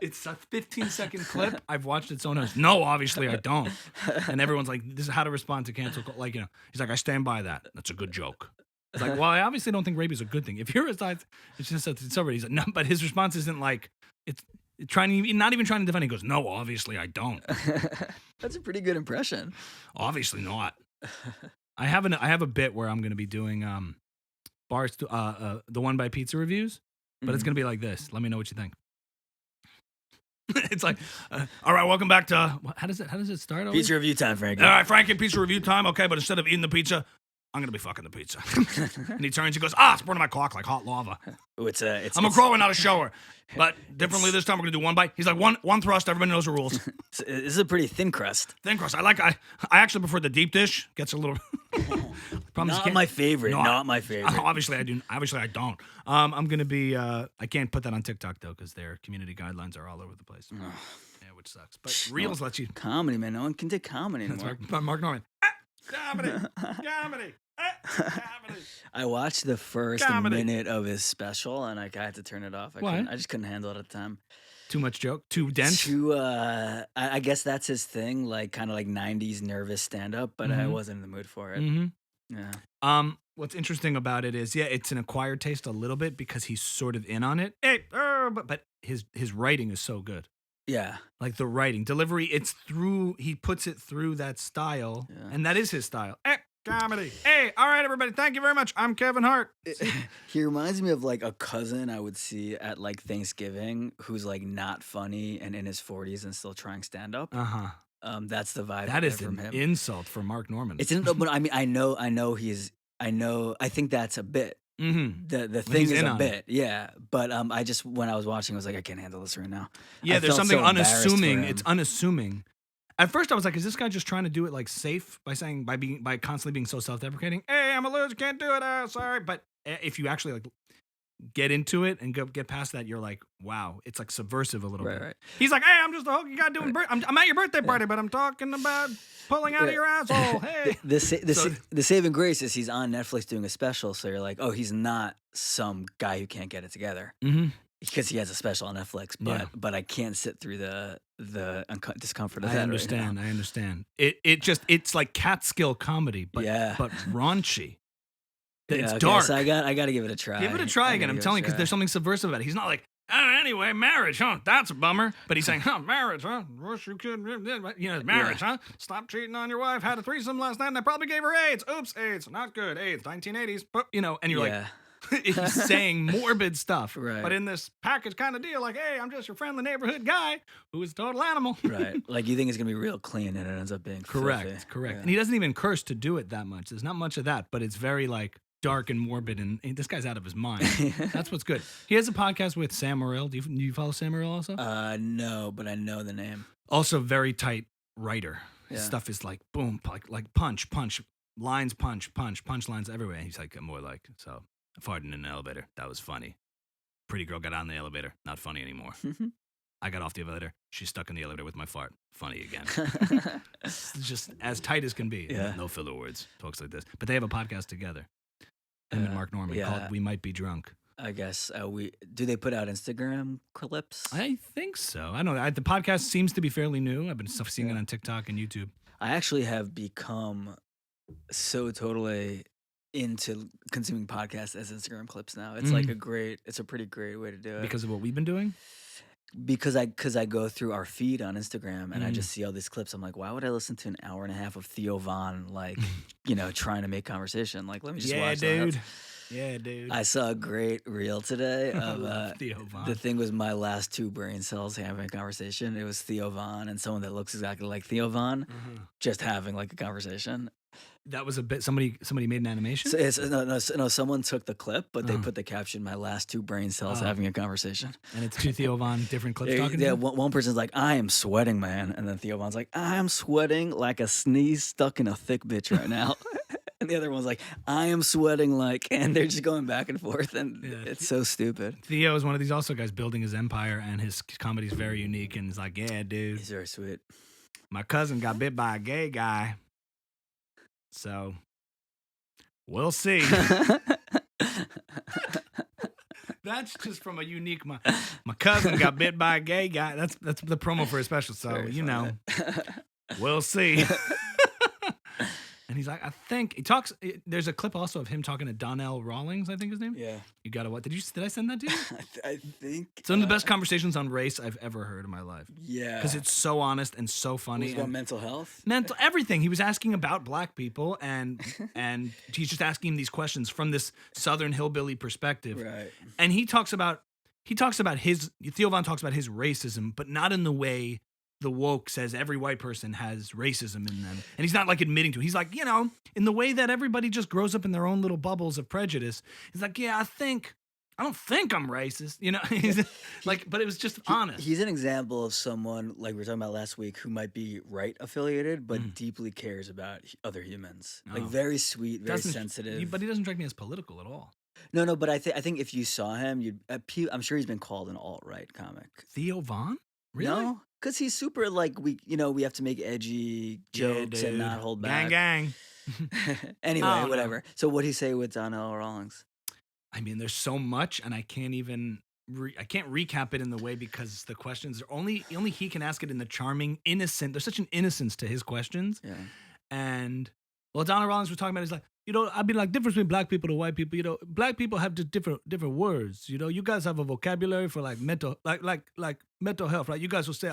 It's a 15-second clip. I've watched it so much. No, obviously I don't. And everyone's like, this is how to respond to cancel. He's like, I stand by that. That's a good joke. It's like, well, I obviously don't think rape is a good thing. If you're a size, it's just somebody. He's like, no, but his response isn't like, it's not even trying to defend. He goes, no, obviously I don't. That's a pretty good impression. Obviously not. I have a bit where I'm going to be doing the One by Pizza reviews, but it's going to be like this. Let me know what you think. It's like, all right, welcome back to how does it start? Pizza review time, Frankie. All right, Frankie, pizza review time. Okay, but instead of eating the pizza, I'm going to be fucking the pizza. And he turns, he goes, it's burning my cock like hot lava. It's I'm a grower, not a shower. But differently this time, we're going to do one bite. He's like, one thrust, everybody knows the rules. This is a pretty thin crust. Thin crust. I actually prefer the deep dish. Gets a little... Not my favorite. Not my favorite. Obviously, I do. Obviously, I don't. I'm going to be... I can't put that on TikTok, though, because their community guidelines are all over the place. Yeah, which sucks. But Reels lets you... Comedy, man. No one can take comedy anymore. That's Mark Norman. Comedy. I watched the first minute of his special, and I had to turn it off. I just couldn't handle it at the time. Too much joke? Too dense? I guess that's his thing, like kind of like 90s nervous stand-up, but I wasn't in the mood for it. Yeah. What's interesting about it is, it's an acquired taste a little bit because he's sort of in on it. But his writing is so good. Yeah. Like the writing. Delivery, he puts it through that style, and that is his style. Comedy. Hey, all right, everybody. Thank you very much. I'm Kevin Hart. He reminds me of like a cousin I would see at like Thanksgiving who's like not funny and in his 40s and still trying stand up. That's the vibe. That is from an him. insult for Mark Norman. But I mean, I know I think that's a bit. Mm-hmm. The thing is a bit, but when I was watching, I was like, I can't handle this right now. Yeah, there's something unassuming. It's unassuming. At first, I was like, is this guy just trying to do it like safe by constantly being so self-deprecating? Hey, I'm a loser, can't do it. Sorry, but if you actually like get into it and get past that, you're like, wow, it's like subversive a little bit. Right. He's like, hey, I'm just a hokey guy doing. I'm at your birthday party, but I'm talking about pulling out of your asshole. Hey, the saving grace is he's on Netflix doing a special, so you're like, oh, he's not some guy who can't get it together. Mm-hmm. Because he has a special on Netflix, but I can't sit through the discomfort of that. I understand. It's like Catskill comedy, but raunchy. It's dark. So I got to give it a try. Give it a try again. I'm telling you, because there's something subversive about it. He's not like, anyway, marriage, huh? That's a bummer. But he's saying, marriage, huh? Wish you could, marriage, huh? Stop cheating on your wife. Had a threesome last night, and I probably gave her AIDS. Oops, AIDS, not good. AIDS, 1980s. But and you're like. He's saying morbid stuff, right? But in this package kind of deal, like, hey, I'm just your friendly neighborhood guy who is a total animal, right? Like you think it's gonna be real clean, and it ends up being correct. Yeah. And he doesn't even curse to do it that much. There's not much of that, but it's very like dark and morbid, and this guy's out of his mind. That's what's good. He has a podcast with Sam Morril. Do you follow Sam Morril also? No, but I know the name. Also, very tight writer. His stuff is like boom, like punch, lines, punch lines everywhere. And he's like more like so. I farted in an elevator. That was funny. Pretty girl got on the elevator. Not funny anymore. I got off the elevator. She's stuck in the elevator with my fart. Funny again. It's just as tight as can be. Yeah. No filler words. Talks like this. But they have a podcast together. Him and Mark Norman called We Might Be Drunk. I guess. Do they put out Instagram clips? I think so. I don't know. The podcast seems to be fairly new. I've been seeing it on TikTok and YouTube. I actually have become so totally into consuming podcasts as Instagram clips now. It's like it's a pretty great way to do it. Because of what we've been doing? Because I go through our feed on Instagram and I just see all these clips. I'm like, why would I listen to an hour and a half of Theo Von, like, trying to make conversation? Like, let me just watch that. Yeah, dude. I saw a great reel today of Theo Von. The thing was my last two brain cells having a conversation. It was Theo Von and someone that looks exactly like Theo Von just having like a conversation. That was a bit. Somebody made an animation. So no. Someone took the clip, but they put the caption: "My last two brain cells having a conversation." And it's two Theo Von different clips talking. Yeah, one person's like, "I am sweating, man," and then Theo Von's like, "I am sweating like a sneeze stuck in a thick bitch right now." And the other one's like, "I am sweating like," and they're just going back and forth, and it's so stupid. Theo is one of these also guys building his empire, and his comedy's very unique. And he's like, "Yeah, dude, he's very sweet. My cousin got bit by a gay guy." So, we'll see. That's just from a unique. My cousin got bit by a gay guy. That's the promo for his special. So we'll see. And he's like, I think he talks. There's a clip also of him talking to Donnell Rawlings, I think his name. Yeah. You got to what? Did I send that to you? I think it's one of the best conversations on race I've ever heard in my life. Yeah. Because it's so honest and so funny. It was about mental health. Everything. He was asking about black people, and he's just asking him these questions from this Southern hillbilly perspective. Right. And Theo Von talks about his racism, but not in the way the woke says every white person has racism in them. And he's not like admitting to it. He's like, in the way that everybody just grows up in their own little bubbles of prejudice. He's like, yeah, I don't think I'm racist, He's like, but it was just honest. He's an example of someone, like we were talking about last week, who might be right affiliated, but deeply cares about other humans. Like very sweet, very sensitive. But he doesn't strike me as political at all. No, but I think if you saw him, I'm sure he's been called an alt-right comic. Theo Von? Really? No, because he's super like we have to make edgy jokes and not hold back. Gang. Anyway, whatever. So what'd he say with Donnell Rawlings? I mean, there's so much, and I can't even I can't recap it in the way because the questions are only he can ask it in the charming, innocent. There's such an innocence to his questions. Yeah. And Donnell Rawlings was talking about, he's like, I'd be like, difference between black people and white people. Black people have just different words. You guys have a vocabulary for like mental, like mental health, right? You guys will say,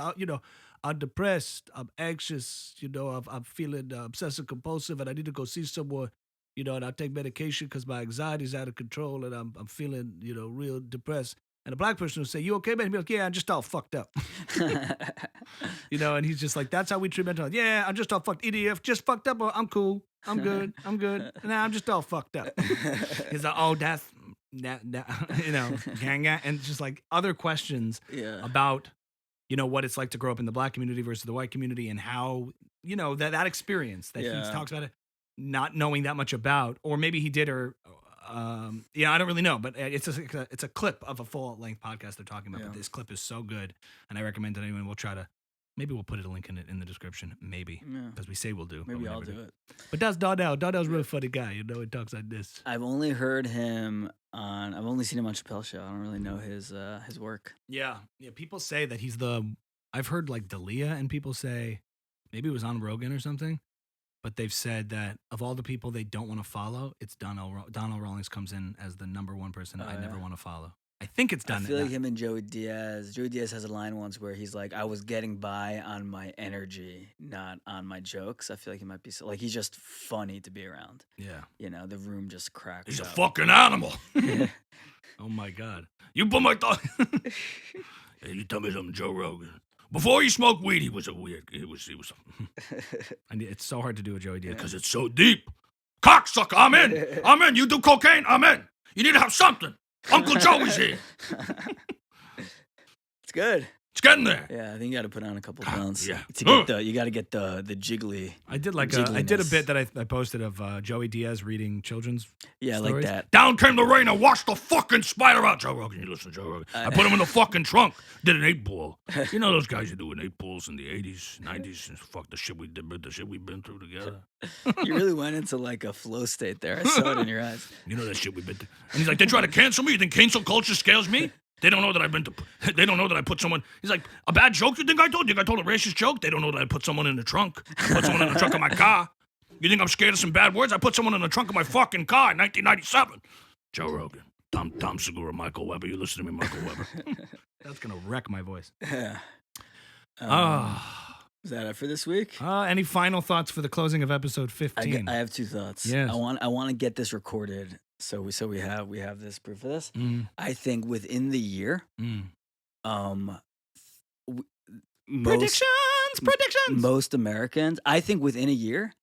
I'm depressed, I'm anxious, I'm feeling obsessive compulsive, and I need to go see someone, and I take medication because my anxiety is out of control, and I'm feeling, real depressed. And a black person will say, "You okay, man?" He'd be like, "Yeah, I'm just all fucked up." And he's just like, "That's how we treat mental health." "Yeah, I'm just all fucked. EDF, just fucked up. I'm cool. I'm good. I'm good. Nah, I'm just all fucked up." He's like, "Oh, that, gang," and just like other questions about, what it's like to grow up in the black community versus the white community, and how, that experience that he talks about it, not knowing that much about, or maybe he did, or. I don't really know, but it's a clip of a full-length podcast they're talking about. But this clip is so good, and I recommend that anyone. Maybe we'll put a link in it in the description. Maybe because we say we'll do. Maybe I'll do it. But that's Donnell. Donnell's a really funny guy. He talks like this. I've only heard him on. I've only seen him on Chappelle's show. I don't really know his work. Yeah. People say that he's the. I've heard like D'Elia, and people say maybe it was on Rogan or something. But they've said that of all the people they don't want to follow, it's Donnell Rawlings comes in as the number one person I never want to follow. I think it's done. I feel like him and Joey Diaz. Joey Diaz has a line once where he's like, "I was getting by on my energy, not on my jokes." I feel like he might be he's just funny to be around. Yeah. The room just cracks. He's a fucking animal. Oh my God! You put my thought. Hey, you tell me something, Joe Rogan. Before he smoked weed, he was a weird. He was. It's so hard to do a Joey Diaz because it's so deep. Cocksucker, I'm in. I'm in. You do cocaine, I'm in. You need to have something. Uncle Joey's here. It's good. It's getting there. Yeah, I think you got to put on a couple pounds. Yeah. To get you got to get the jiggly. I did I did a bit that I posted of Joey Diaz reading children's. Yeah, stories. like that. Down came the rain and washed the fucking spider out. Joe Rogan, you listen to Joe Rogan. I put him in the fucking trunk. Did an 8-ball. You know those guys who do 8-balls in the 80s, 90s. Fuck the shit we did, the shit we've been through together. You really went into like a flow state there. I saw it in your eyes. You know that shit we've been through. And he's like, they try to cancel me. You think cancel culture scares me? They don't know that they don't know that I put someone. He's like, a bad joke you think I told? You think I told a racist joke? They don't know that I put someone in the trunk. I put someone in the trunk of my car. You think I'm scared of some bad words? I put someone in the trunk of my fucking car in 1997. Joe Rogan, Tom Segura, Michael Weber. You listen to me, Michael Weber. That's going to wreck my voice. Yeah. Is that it for this week? Any final thoughts for the closing of episode 15? I have 2 thoughts. Yes. I want to get this recorded. So we have this proof of this. I think within the year, predictions. Most Americans, I think within a year,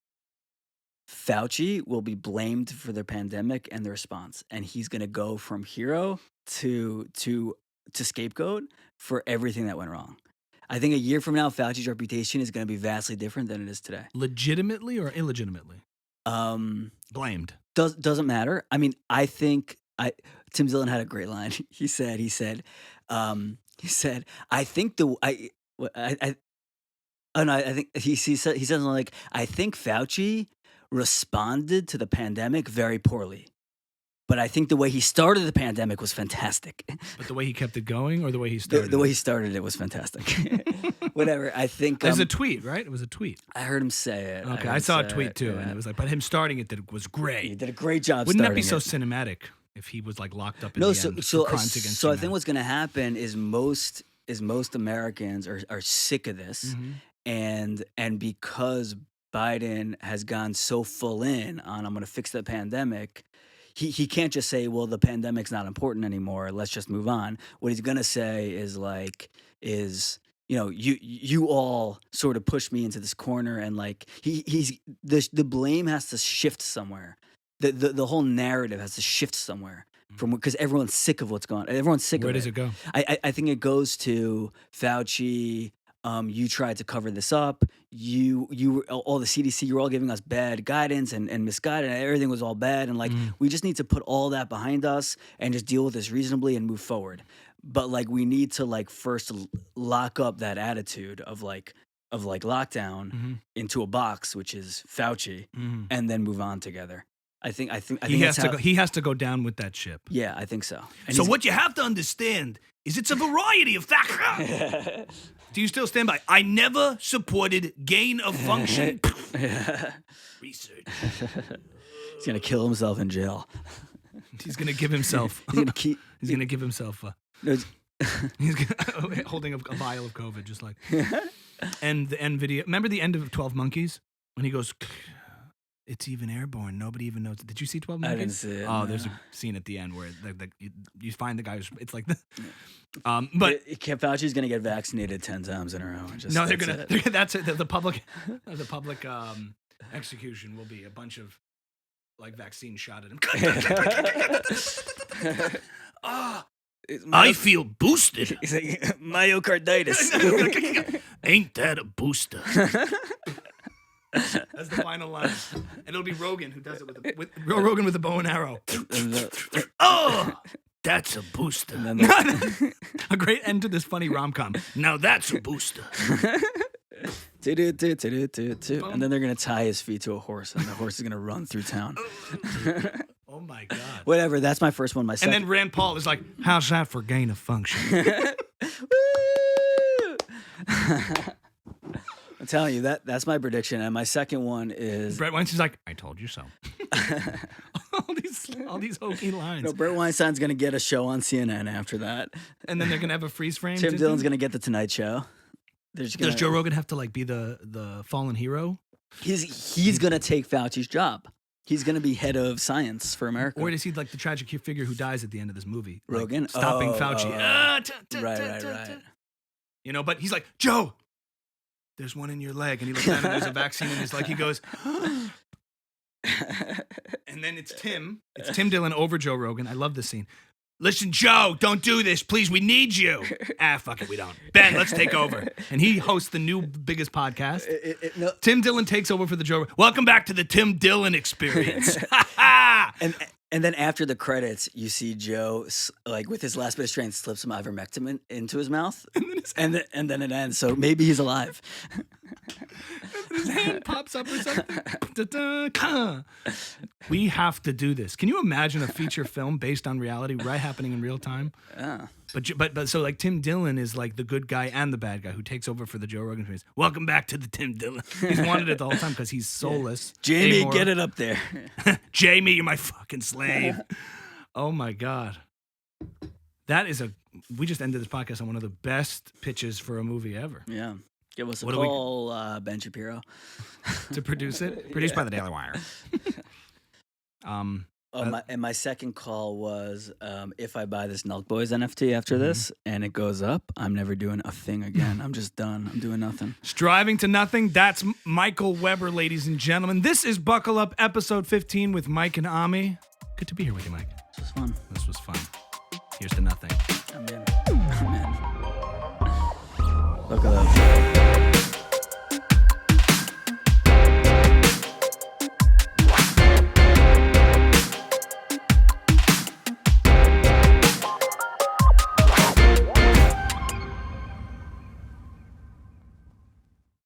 Fauci will be blamed for the pandemic and the response, and he's going to go from hero to scapegoat for everything that went wrong. I think a year from now, Fauci's reputation is going to be vastly different than it is today. Legitimately or illegitimately? Blamed. Doesn't matter. I mean, I think Tim Dillon had a great line. He said, I think he said something like, I think Fauci responded to the pandemic very poorly. But I think the way he started the pandemic was fantastic. But the way he kept it going, or the way he started the way he started it was fantastic. Whatever. I think it was a tweet, right? It was a tweet. I heard him say it. Okay, I saw a tweet too, and it was like, but him starting it was great. He did a great job. Wouldn't that be so cinematic if he was like locked up in the end for crimes against humanity? I think what's going to happen is most Americans are sick of this, and because Biden has gone so full in on I'm going to fix the pandemic. He can't just say, well, the pandemic's not important anymore. Let's just move on. What he's going to say is you all sort of pushed me into this corner, and like the blame has to shift somewhere. The whole narrative has to shift somewhere from, because everyone's sick of what's going on. Everyone's sick of it. Where does it go? I think it goes to Fauci. You tried to cover this up. You were all the CDC. You were all giving us bad guidance and misguided. And everything was all bad. And like we just need to put all that behind us and just deal with this reasonably and move forward. But like we need to like first lock up that attitude of lockdown into a box, which is Fauci, and then move on together. I think he has to go down with that ship. Yeah, I think so. And so what you have to understand is it's a variety of factors. Do you still stand by? I never supported gain of function research. He's gonna kill himself in jail. He's gonna give himself. He's gonna give himself. He's holding a vial of COVID, just like. And the end video. Remember the end of 12 Monkeys when he goes, "It's even airborne. Nobody even knows." Did you see 12 Monkeys? I didn't see it. Oh, there's a scene at the end where you find the guy who's. It's like the. But Fauci's gonna get vaccinated 10 times in a row. No, they're gonna. That's it. The public execution will be a bunch of like vaccines shot at him. I feel boosted. He's like, myocarditis. Ain't that a booster? That's the final line, and it'll be Rogan who does it with Rogan with a bow and arrow. Oh, that's a booster. A great end to this funny rom-com. Now that's a booster. And then they're gonna tie his feet to a horse, and the horse is gonna run through town. Oh my God. Whatever. That's my first one. My second. And then Rand Paul is like, "How's that for gain of function?" I'm telling you, that's my prediction. And my second one is Brett Weinstein's like, "I told you so." all these hokey lines. No, Brett Weinstein's gonna get a show on CNN after that, and then they're gonna have a freeze frame. Tim Dillon's gonna get the Tonight Show. Does Joe Rogan have to like be the fallen hero? He's gonna take Fauci's job. He's gonna be head of science for America. Or is he like the tragic figure who dies at the end of this movie? Rogan? Like, stopping Fauci. Right. You know, but he's like, "Joe, there's one in your leg." And he looks down and there's a vaccine in his leg. He goes, and then it's Tim Dillon over Joe Rogan. I love this scene. "Listen, Joe, don't do this. Please, we need you." Fuck it, we don't. Ben, let's take over. And he hosts the new biggest podcast. No. Tim Dillon takes over for the Joe. Welcome back to the Tim Dillon experience. And then after the credits, you see Joe, like with his last bit of strength, slips some ivermectin into his mouth, and then it ends. So maybe he's alive. His hand pops up or something. We have to do this. Can you imagine a feature film based on reality, right, happening in real time? Yeah. But so like Tim Dillon is like the good guy and the bad guy who takes over for the Joe Rogan face. Welcome back to the Tim Dillon. He's wanted it the whole time because he's soulless. Jamie, get it up there. Jamie, you're my fucking slave. Oh my God. We just ended this podcast on one of the best pitches for a movie ever. Yeah. Give us a call, Ben Shapiro. To produce it? Produced by the Daily Wire. And my second call was, if I buy this Nelk Boys NFT after this and it goes up, I'm never doing a thing again. I'm just done. I'm doing nothing. Striving to nothing. That's Michael Weber, ladies and gentlemen. This is Buckle Up, episode 15 with Mike and Ami. Good to be here with you, Mike. This was fun. Here's to nothing. I'm in. Buckle up.